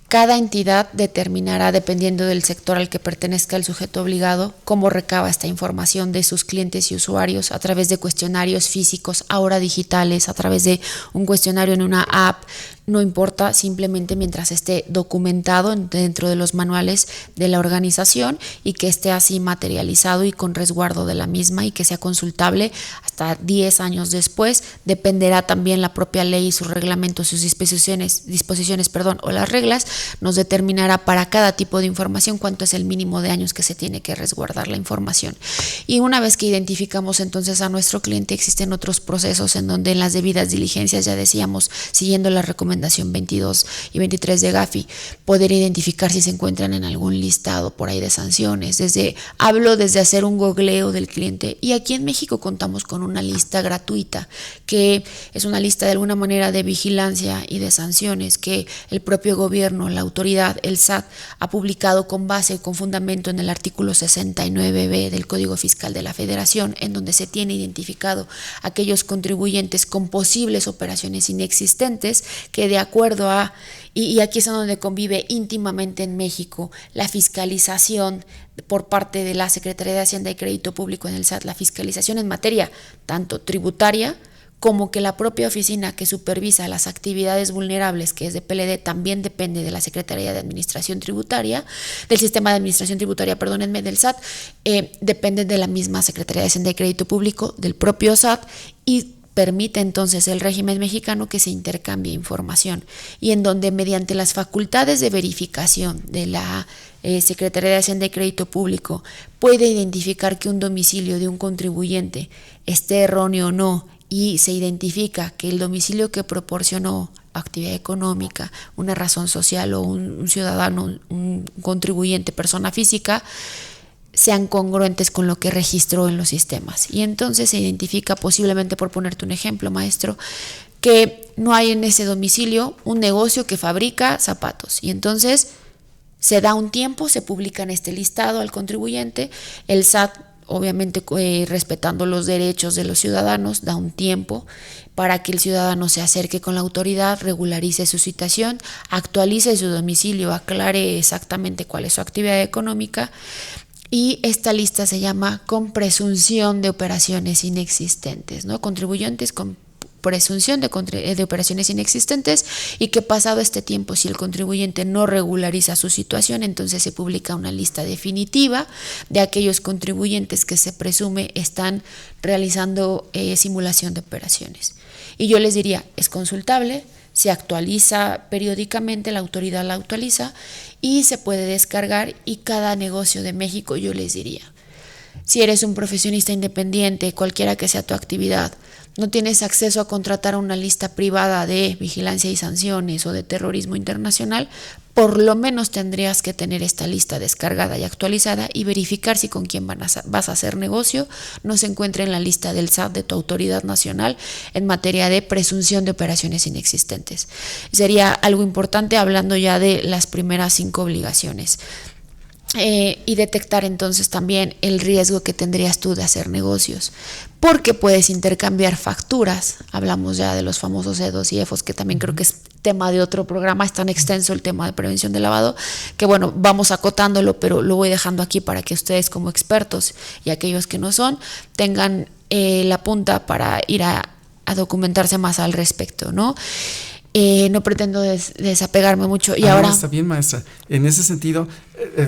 S3: cada entidad determinará, dependiendo del sector al que pertenezca el sujeto obligado, cómo recaba esta información de sus clientes y usuarios a través de cuestionarios físicos, ahora digitales, a través de un cuestionario en una app. No importa, simplemente mientras esté documentado dentro de los manuales de la organización y que esté así materializado y con resguardo de la misma y que sea consultable hasta 10 años después. Dependerá también la propia ley, sus reglamentos, sus disposiciones, o las reglas, nos determinará para cada tipo de información cuánto es el mínimo de años que se tiene que resguardar la información. Y una vez que identificamos entonces a nuestro cliente, existen otros procesos en donde en las debidas diligencias, ya decíamos, siguiendo la recomendación 22 y 23 de Gafi, poder identificar si se encuentran en algún listado por ahí de sanciones. Hablo desde hacer un googleo del cliente, y aquí en México contamos con una lista gratuita, que es una lista de alguna manera de vigilancia y de sanciones que el propio gobierno, la autoridad, el SAT, ha publicado con base, con fundamento en el artículo 69b del Código Fiscal de la Federación, en donde se tiene identificado aquellos contribuyentes con posibles operaciones inexistentes que de acuerdo a, y aquí es donde convive íntimamente en México la fiscalización por parte de la Secretaría de Hacienda y Crédito Público en el SAT, la fiscalización en materia tanto tributaria como que la propia oficina que supervisa las actividades vulnerables, que es de PLD, también depende de la Secretaría de Administración Tributaria, del Sistema de Administración Tributaria, perdónenme, del SAT, depende de la misma Secretaría de Hacienda y Crédito Público, del propio SAT, y permite entonces el régimen mexicano que se intercambie información, y en donde mediante las facultades de verificación de la Secretaría de Hacienda y Crédito Público puede identificar que un domicilio de un contribuyente esté erróneo o no, y se identifica que el domicilio que proporcionó actividad económica, una razón social o un ciudadano, un contribuyente, persona física, sean congruentes con lo que registró en los sistemas. Y entonces se identifica posiblemente, por ponerte un ejemplo, maestro, que no hay en ese domicilio un negocio que fabrica zapatos. Y entonces se da un tiempo, se publica en este listado al contribuyente, el SAT, obviamente respetando los derechos de los ciudadanos, da un tiempo para que el ciudadano se acerque con la autoridad, regularice su situación, actualice su domicilio, aclare exactamente cuál es su actividad económica, y esta lista se llama con presunción de operaciones inexistentes, ¿no? Contribuyentes con presunción de operaciones inexistentes, y que pasado este tiempo, si el contribuyente no regulariza su situación, entonces se publica una lista definitiva de aquellos contribuyentes que se presume están realizando simulación de operaciones. Y yo les diría, es consultable, se actualiza periódicamente, la autoridad la actualiza y se puede descargar, y cada negocio de México, yo les diría, si eres un profesionista independiente, cualquiera que sea tu actividad, no tienes acceso a contratar una lista privada de vigilancia y sanciones o de terrorismo internacional, por lo menos tendrías que tener esta lista descargada y actualizada y verificar si con quien vas a hacer negocio no se encuentra en la lista del SAT de tu autoridad nacional en materia de presunción de operaciones inexistentes. Sería algo importante hablando ya de las primeras 5 obligaciones. Y detectar entonces también el riesgo que tendrías tú de hacer negocios, porque puedes intercambiar facturas. Hablamos ya de los famosos E2 y EFOS, que también creo que es tema de otro programa. Es tan extenso el tema de prevención de lavado que bueno, vamos acotándolo, pero lo voy dejando aquí para que ustedes como expertos y aquellos que no son tengan la punta para ir a documentarse más al respecto, ¿no? No pretendo desapegarme mucho. Y ahora
S2: está bien, maestra. En ese sentido,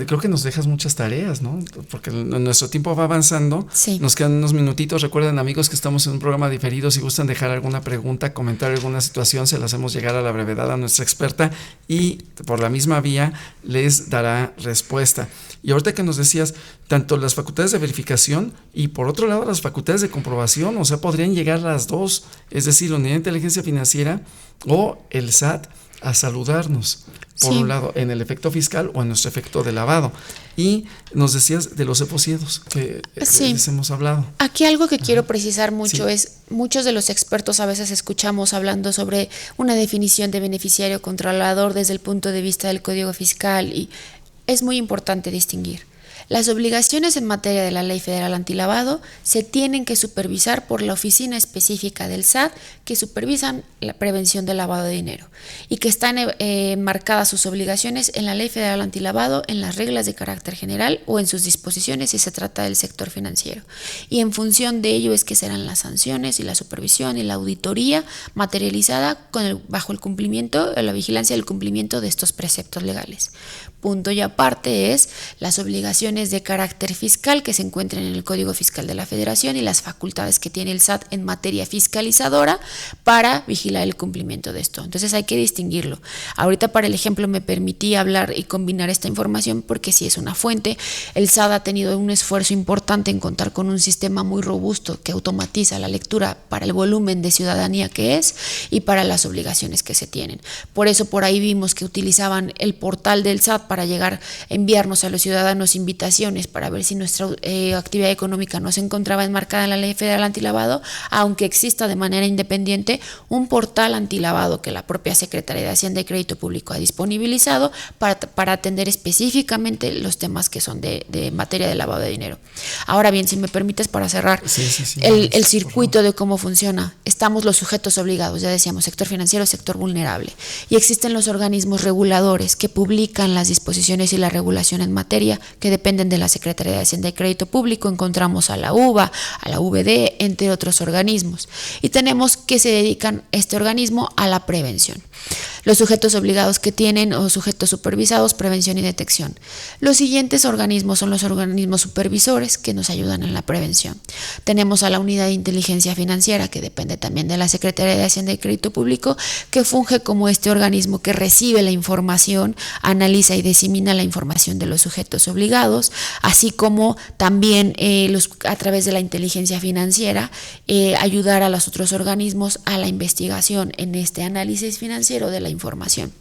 S2: creo que nos dejas muchas tareas, ¿no? Porque nuestro tiempo va avanzando.
S3: Sí.
S2: Nos quedan unos minutitos. Recuerden, amigos, que estamos en un programa diferido. Si gustan dejar alguna pregunta, comentar alguna situación, se la hacemos llegar a la brevedad a nuestra experta, y por la misma vía les dará respuesta. Y ahorita que nos decías, tanto las facultades de verificación y por otro lado las facultades de comprobación, o sea, podrían llegar las dos, es decir, la Unidad de Inteligencia Financiera o el SAT, a saludarnos, por un lado, en el efecto fiscal o en nuestro efecto de lavado. Y nos decías de los cepos ciegos que les hemos hablado.
S3: Aquí algo que quiero precisar mucho es, muchos de los expertos a veces escuchamos hablando sobre una definición de beneficiario controlador desde el punto de vista del Código Fiscal, y es muy importante distinguir. Las obligaciones en materia de la Ley Federal Antilavado se tienen que supervisar por la oficina específica del SAT que supervisan la prevención del lavado de dinero y que están marcadas sus obligaciones en la Ley Federal Antilavado, en las reglas de carácter general o en sus disposiciones si se trata del sector financiero. Y en función de ello es que serán las sanciones y la supervisión y la auditoría materializada bajo el cumplimiento, la vigilancia del cumplimiento de estos preceptos legales. Punto y aparte es las obligaciones de carácter fiscal que se encuentran en el Código Fiscal de la Federación y las facultades que tiene el SAT en materia fiscalizadora para vigilar el cumplimiento de esto. Entonces hay que distinguirlo. Ahorita para el ejemplo me permití hablar y combinar esta información porque sí es una fuente. El SAT ha tenido un esfuerzo importante en contar con un sistema muy robusto que automatiza la lectura para el volumen de ciudadanía que es y para las obligaciones que se tienen. Por eso por ahí vimos que utilizaban el portal del SAT para enviarnos a los ciudadanos invitaciones para ver si nuestra actividad económica no se encontraba enmarcada en la Ley Federal Antilavado, aunque exista de manera independiente un portal antilavado que la propia Secretaría de Hacienda y Crédito Público ha disponibilizado para atender específicamente los temas que son de materia de lavado de dinero. Ahora bien, si me permites para cerrar el circuito de cómo funciona, estamos los sujetos obligados, ya decíamos, sector financiero, sector vulnerable, y existen los organismos reguladores que publican las disposiciones y la regulación en materia que dependen de la Secretaría de Hacienda y Crédito Público. Encontramos a la UVA, a la VD, entre otros organismos. Y tenemos que se dedican este organismo a la prevención. Los sujetos obligados que tienen o sujetos supervisados, prevención y detección. Los siguientes organismos son los organismos supervisores que nos ayudan en la prevención. Tenemos a la Unidad de Inteligencia Financiera, que depende también de la Secretaría de Hacienda y Crédito Público, que funge como este organismo que recibe la información, analiza y disemina la información de los sujetos obligados, así como también a través de la inteligencia financiera ayudar a los otros organismos a la investigación en este análisis financiero de la información.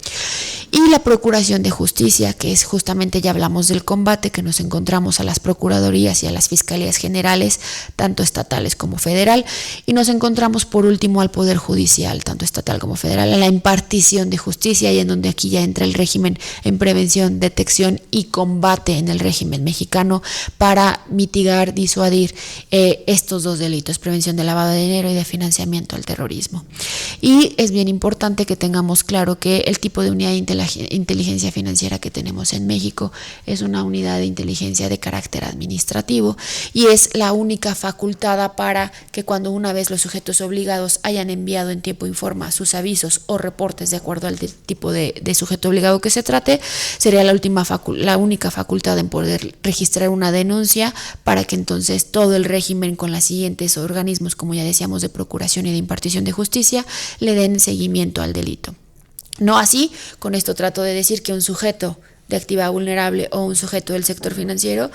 S3: Y la Procuración de Justicia, que es justamente, ya hablamos del combate, que nos encontramos a las procuradurías y a las fiscalías generales, tanto estatales como federal, y nos encontramos por último al Poder Judicial, tanto estatal como federal, a la impartición de justicia, y en donde aquí ya entra el régimen en prevención, detección y combate en el régimen mexicano para mitigar, disuadir estos dos delitos, prevención de lavado de dinero y de financiamiento al terrorismo. Y es bien importante que tengamos claro que el tipo de unidad de inteligencia financiera que tenemos en México es una unidad de inteligencia de carácter administrativo y es la única facultada para que cuando una vez los sujetos obligados hayan enviado en tiempo y forma sus avisos o reportes de acuerdo al tipo de sujeto obligado que se trate, sería la única facultad en poder registrar una denuncia para que entonces todo el régimen con los siguientes organismos, como ya decíamos, de procuración y de impartición de justicia, le den seguimiento al delito. No así, con esto trato de decir que un sujeto de actividad vulnerable o un sujeto del sector financiero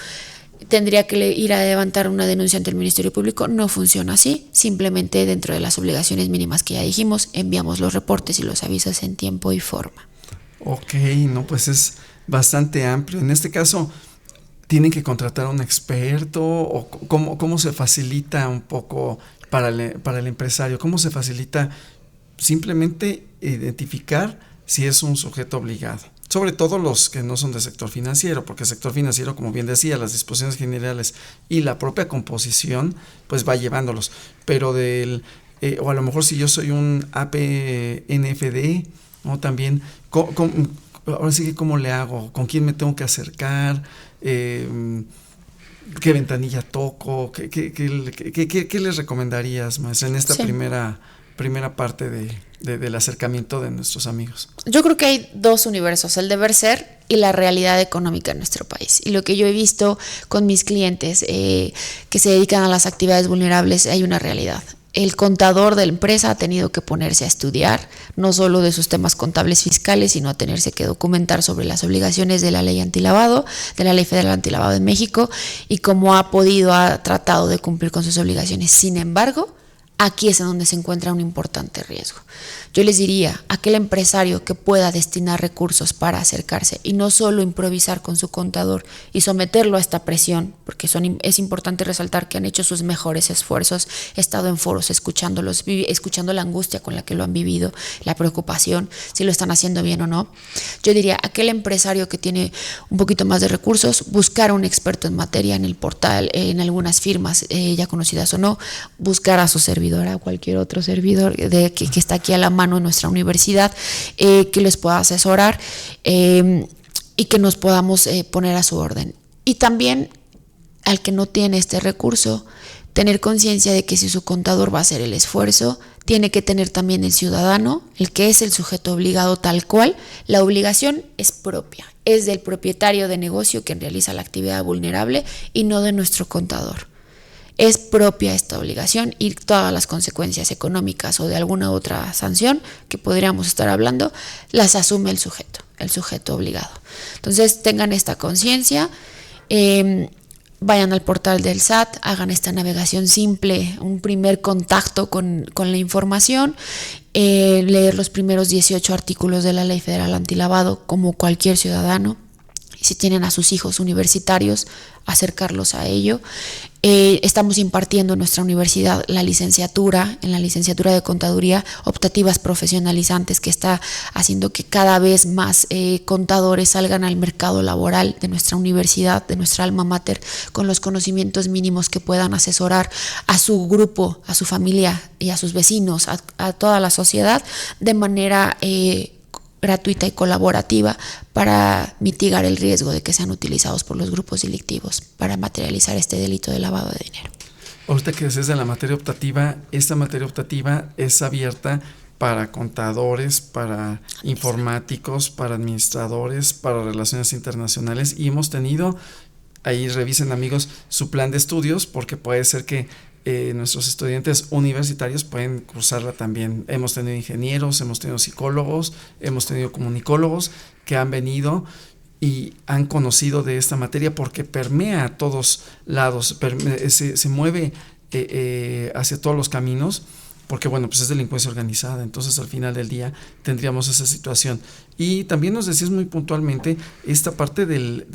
S3: tendría que ir a levantar una denuncia ante el Ministerio Público. No funciona así, simplemente dentro de las obligaciones mínimas que ya dijimos, enviamos los reportes y los avisos en tiempo y forma.
S2: Ok, no, pues es bastante amplio. En este caso, ¿tienen que contratar a un experto o cómo se facilita un poco para el empresario? ¿Cómo se facilita simplemente identificar si es un sujeto obligado? Sobre todo los que no son del sector financiero, porque el sector financiero, como bien decía, las disposiciones generales y la propia composición, pues va llevándolos. Pero o a lo mejor si yo soy un APNFD, ¿no? También, ahora sí que ¿cómo le hago? ¿Con quién me tengo que acercar? ¿Qué ventanilla toco? ¿Qué les recomendarías, maestra, en esta primera parte del acercamiento de nuestros amigos?
S3: Yo creo que hay dos universos, el deber ser y la realidad económica en nuestro país. Y lo que yo he visto con mis clientes que se dedican a las actividades vulnerables, hay una realidad. El contador de la empresa ha tenido que ponerse a estudiar, no solo de sus temas contables fiscales, sino a tenerse que documentar sobre las obligaciones de la ley antilavado, de la ley federal antilavado en México, y cómo ha tratado de cumplir con sus obligaciones. Sin embargo, aquí es en donde se encuentra un importante riesgo. Yo les diría, aquel empresario que pueda destinar recursos para acercarse y no solo improvisar con su contador y someterlo a esta presión, porque es importante resaltar que han hecho sus mejores esfuerzos, he estado en foros escuchándolos, escuchando la angustia con la que lo han vivido, la preocupación, si lo están haciendo bien o no. Yo diría, aquel empresario que tiene un poquito más de recursos, buscar a un experto en materia en el portal, en algunas firmas ya conocidas o no, buscar a su servidora, a cualquier otro servidor que está aquí a la mano en nuestra universidad, que les pueda asesorar y que nos podamos poner a su orden. Y también al que no tiene este recurso, tener conciencia de que si su contador va a hacer el esfuerzo, tiene que tener también el ciudadano, el que es el sujeto obligado tal cual. La obligación es propia, es del propietario de negocio quien realiza la actividad vulnerable y no de nuestro contador. Es propia esta obligación y todas las consecuencias económicas o de alguna otra sanción que podríamos estar hablando, las asume el sujeto obligado. Entonces tengan esta conciencia, vayan al portal del SAT, hagan esta navegación simple, un primer contacto con la información, leer los primeros 18 artículos de la Ley Federal Antilavado como cualquier ciudadano. Y si tienen a sus hijos universitarios, acercarlos a ello. Estamos impartiendo en nuestra universidad en la licenciatura de Contaduría, optativas profesionalizantes que está haciendo que cada vez más contadores salgan al mercado laboral de nuestra universidad, de nuestra alma mater, con los conocimientos mínimos que puedan asesorar a su grupo, a su familia y a sus vecinos, a toda la sociedad de manera gratuita y colaborativa para mitigar el riesgo de que sean utilizados por los grupos delictivos para materializar este delito de lavado de dinero.
S2: Ahorita que decías de la materia optativa, esta materia optativa es abierta para contadores, para informáticos, para administradores, para relaciones internacionales, y hemos tenido, ahí revisen amigos su plan de estudios, porque puede ser que nuestros estudiantes universitarios pueden cursarla también. Hemos tenido ingenieros, hemos tenido psicólogos, hemos tenido comunicólogos que han venido y han conocido de esta materia porque permea a todos lados, se mueve hacia todos los caminos, porque bueno, pues es delincuencia organizada. Entonces al final del día tendríamos esa situación. Y también nos decías muy puntualmente esta parte del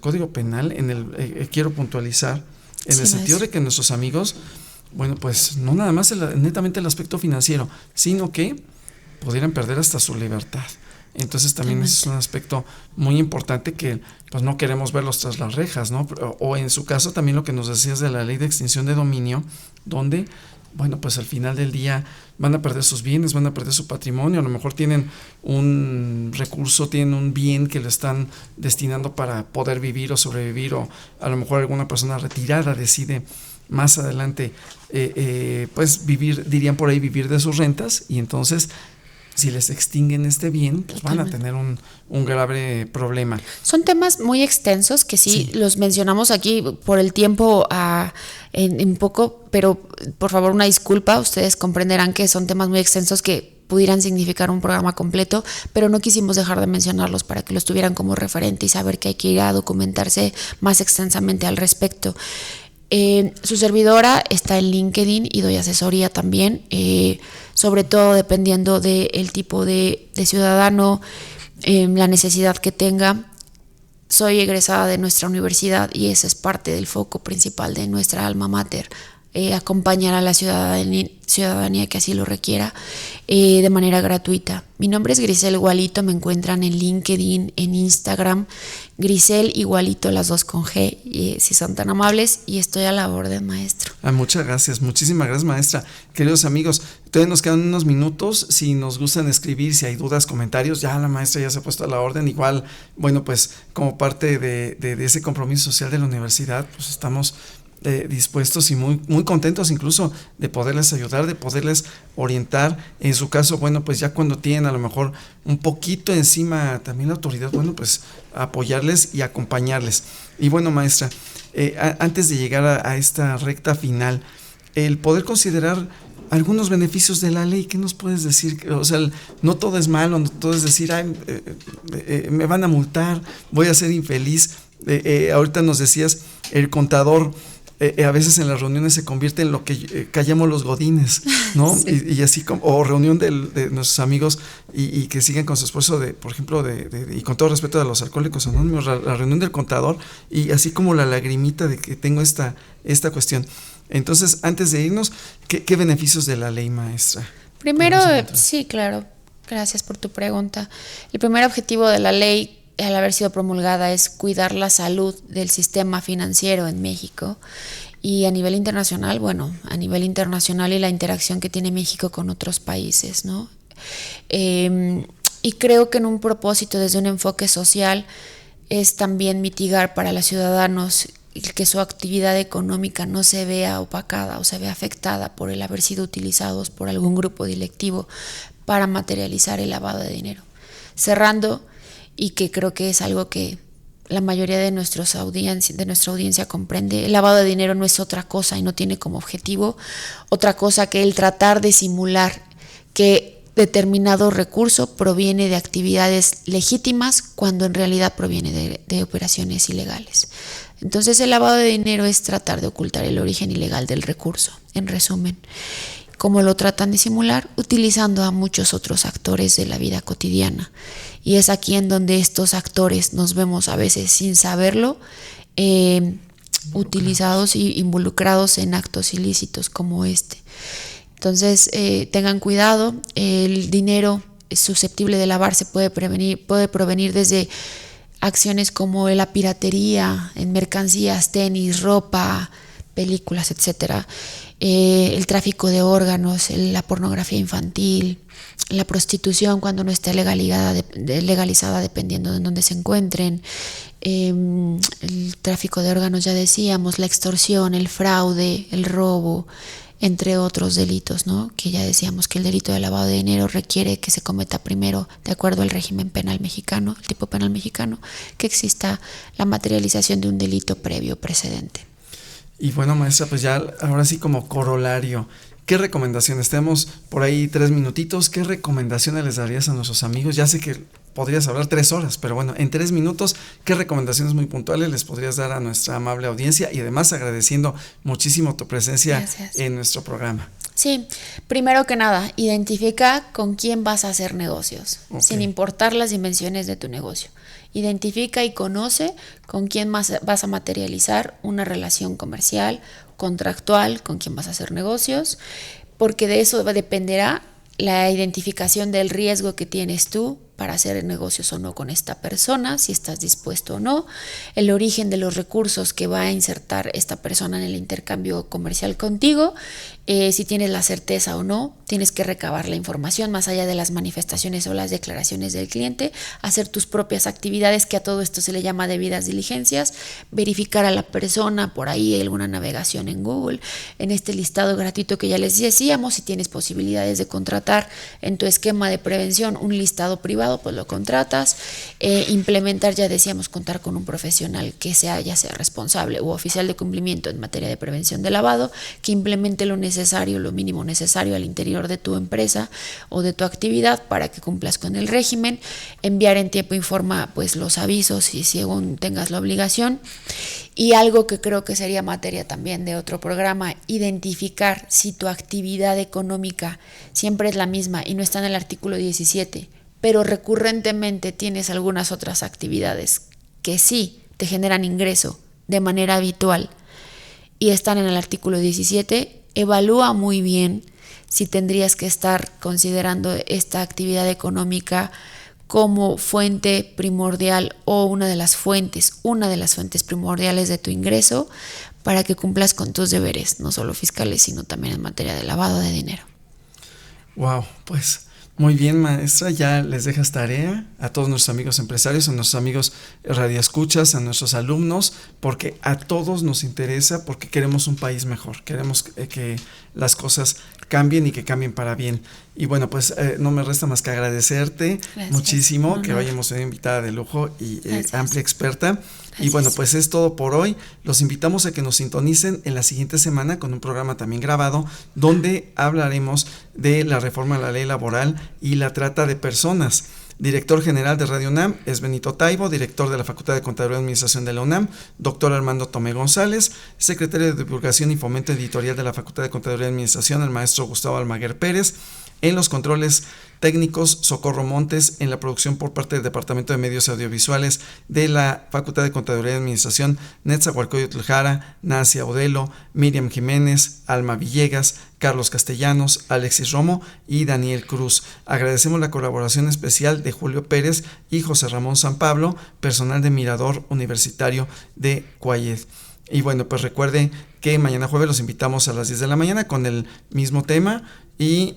S2: Código Penal, quiero puntualizar, en el sentido de que nuestros amigos, bueno, pues no nada más netamente el aspecto financiero, sino que pudieran perder hasta su libertad. Entonces también es un aspecto muy importante que pues no queremos verlos tras las rejas, ¿no? O en su caso también lo que nos decías de la ley de extinción de dominio, donde bueno, pues al final del día van a perder sus bienes, van a perder su patrimonio, a lo mejor tienen un recurso, tienen un bien que lo están destinando para poder vivir o sobrevivir, o a lo mejor alguna persona retirada decide más adelante pues vivir, dirían por ahí, vivir de sus rentas, y entonces si les extinguen este bien, pues van a tener un grave problema.
S3: Son temas muy extensos que sí los mencionamos aquí por el tiempo en poco, pero por favor una disculpa, ustedes comprenderán que son temas muy extensos que pudieran significar un programa completo, pero no quisimos dejar de mencionarlos para que los tuvieran como referente y saber que hay que ir a documentarse más extensamente al respecto. Su servidora está en LinkedIn y doy asesoría también, sobre todo dependiendo del tipo de ciudadano, la necesidad que tenga. Soy egresada de nuestra universidad y ese es parte del foco principal de nuestra alma mater, acompañar a la ciudadanía que así lo requiera de manera gratuita. Mi nombre es Grisel Igualito, me encuentran en LinkedIn, en Instagram, Grisel Igualito, las dos con G, si son tan amables, y estoy a la orden, maestro.
S2: Muchas gracias, muchísimas gracias, maestra. Queridos amigos, todavía nos quedan unos minutos, si nos gustan escribir, si hay dudas, comentarios, ya la maestra ya se ha puesto a la orden. Igual, bueno, pues como parte de ese compromiso social de la universidad, pues estamos dispuestos y muy, muy contentos incluso de poderles ayudar, de poderles orientar. En su caso, bueno, pues ya cuando tienen a lo mejor un poquito encima también la autoridad, bueno, pues apoyarles y acompañarles. Y bueno, maestra, antes de llegar a esta recta final, el poder considerar algunos beneficios de la ley, ¿qué nos puedes decir? O sea, no todo es malo, no todo es decir, me van a multar, voy a ser infeliz. Ahorita nos decías, el contador a veces en las reuniones se convierte en lo que callamos los godines, ¿no? Sí. Y así como, o reunión de nuestros amigos y que siguen con su esfuerzo por ejemplo, y con todo respeto a los alcohólicos anónimos, la reunión del contador, y así como la lagrimita de que tengo esta cuestión. Entonces, antes de irnos, ¿qué beneficios de la ley, maestra?
S3: Primero, sí, claro, gracias por tu pregunta. El primer objetivo de la ley, al haber sido promulgada, es cuidar la salud del sistema financiero en México y a nivel internacional, y la interacción que tiene México con otros países, ¿no? Y creo que en un propósito desde un enfoque social es también mitigar para los ciudadanos que su actividad económica no se vea opacada o se vea afectada por el haber sido utilizados por algún grupo delictivo para materializar el lavado de dinero. Cerrando, y que creo que es algo que la mayoría de nuestra audiencia comprende, el lavado de dinero no es otra cosa y no tiene como objetivo otra cosa que el tratar de simular que determinado recurso proviene de actividades legítimas cuando en realidad proviene de operaciones ilegales. Entonces el lavado de dinero es tratar de ocultar el origen ilegal del recurso, en resumen. ¿Cómo lo tratan de simular? Utilizando a muchos otros actores de la vida cotidiana. Y es aquí en donde estos actores nos vemos a veces sin saberlo, utilizados y involucrados en actos ilícitos como este. Entonces, tengan cuidado, el dinero es susceptible de lavarse, puede provenir desde acciones como la piratería en mercancías, tenis, ropa, películas, etcétera. El tráfico de órganos, la pornografía infantil, la prostitución cuando no esté legalizada dependiendo de dónde se encuentren, el tráfico de órganos, ya decíamos, la extorsión, el fraude, el robo, entre otros delitos, ¿no? Que ya decíamos que el delito de lavado de dinero requiere que se cometa primero, de acuerdo al régimen penal mexicano, el tipo penal mexicano, que exista la materialización de un delito previo precedente.
S2: Y bueno, maestra, pues ya ahora sí como corolario, ¿qué recomendaciones? Tenemos por ahí 3 minutitos, ¿qué recomendaciones les darías a nuestros amigos? Ya sé que podrías hablar 3 horas, pero bueno, en 3 minutos, ¿qué recomendaciones muy puntuales les podrías dar a nuestra amable audiencia? Y además agradeciendo muchísimo tu presencia en nuestro programa.
S3: Sí, primero que nada, identifica con quién vas a hacer negocios, sin importar las dimensiones de tu negocio. Identifica y conoce con quién más vas a materializar una relación comercial, contractual, con quién vas a hacer negocios, porque de eso dependerá la identificación del riesgo que tienes tú para hacer negocios o no con esta persona, si estás dispuesto o no, el origen de los recursos que va a insertar esta persona en el intercambio comercial contigo, si tienes la certeza o no, tienes que recabar la información más allá de las manifestaciones o las declaraciones del cliente, hacer tus propias actividades, que a todo esto se le llama debidas diligencias, verificar a la persona, por ahí alguna navegación en Google, en este listado gratuito que ya les decíamos, si tienes posibilidades de contratar en tu esquema de prevención un listado privado, pues lo contratas, implementar, ya decíamos, contar con un profesional que sea ya sea responsable u oficial de cumplimiento en materia de prevención de lavado, que implemente lo mínimo necesario al interior de tu empresa o de tu actividad para que cumplas con el régimen, enviar en tiempo y forma pues los avisos y si aún tengas la obligación. Y algo que creo que sería materia también de otro programa, identificar si tu actividad económica siempre es la misma y no está en el artículo 17, pero recurrentemente tienes algunas otras actividades que sí te generan ingreso de manera habitual y están en el artículo 17, evalúa muy bien si tendrías que estar considerando esta actividad económica como fuente primordial o una de las fuentes primordiales de tu ingreso para que cumplas con tus deberes, no solo fiscales, sino también en materia de lavado de dinero.
S2: Wow, pues muy bien, maestra, ya les dejas tarea a todos nuestros amigos empresarios, a nuestros amigos radioescuchas, a nuestros alumnos, porque a todos nos interesa, porque queremos un país mejor, queremos que las cosas cambien y que cambien para bien. Y bueno, pues no me resta más que agradecerte muchísimo que hoy hemos sido invitada de lujo y amplia experta. Gracias. Y bueno, pues es todo por hoy. Los invitamos a que nos sintonicen en la siguiente semana con un programa también grabado donde hablaremos de la reforma a la ley laboral y la trata de personas. Director general de Radio UNAM es Benito Taibo, director de la Facultad de Contaduría y Administración de la UNAM, doctor Armando Tomé González, secretario de Divulgación y Fomento Editorial de la Facultad de Contaduría y Administración, el maestro Gustavo Almaguer Pérez. En los controles técnicos, Socorro Montes. En la producción por parte del Departamento de Medios Audiovisuales de la Facultad de Contaduría y Administración, Netzahualcóyotl Jara, Nacia Odelo, Miriam Jiménez, Alma Villegas, Carlos Castellanos, Alexis Romo y Daniel Cruz. Agradecemos la colaboración especial de Julio Pérez y José Ramón San Pablo, personal de Mirador Universitario de Cuayed. Y bueno, pues recuerden que mañana jueves los invitamos a las 10 de la mañana con el mismo tema y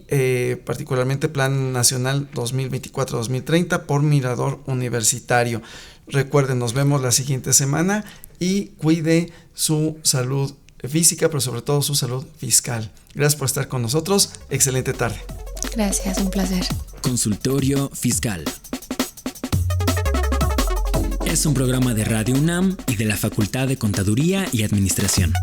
S2: particularmente Plan Nacional 2024-2030 por Mirador Universitario. Recuerden, nos vemos la siguiente semana y cuide su salud física, pero sobre todo su salud fiscal. Gracias por estar con nosotros. Excelente tarde.
S3: Gracias, un placer.
S1: Consultorio Fiscal. Es un programa de Radio UNAM y de la Facultad de Contaduría y Administración.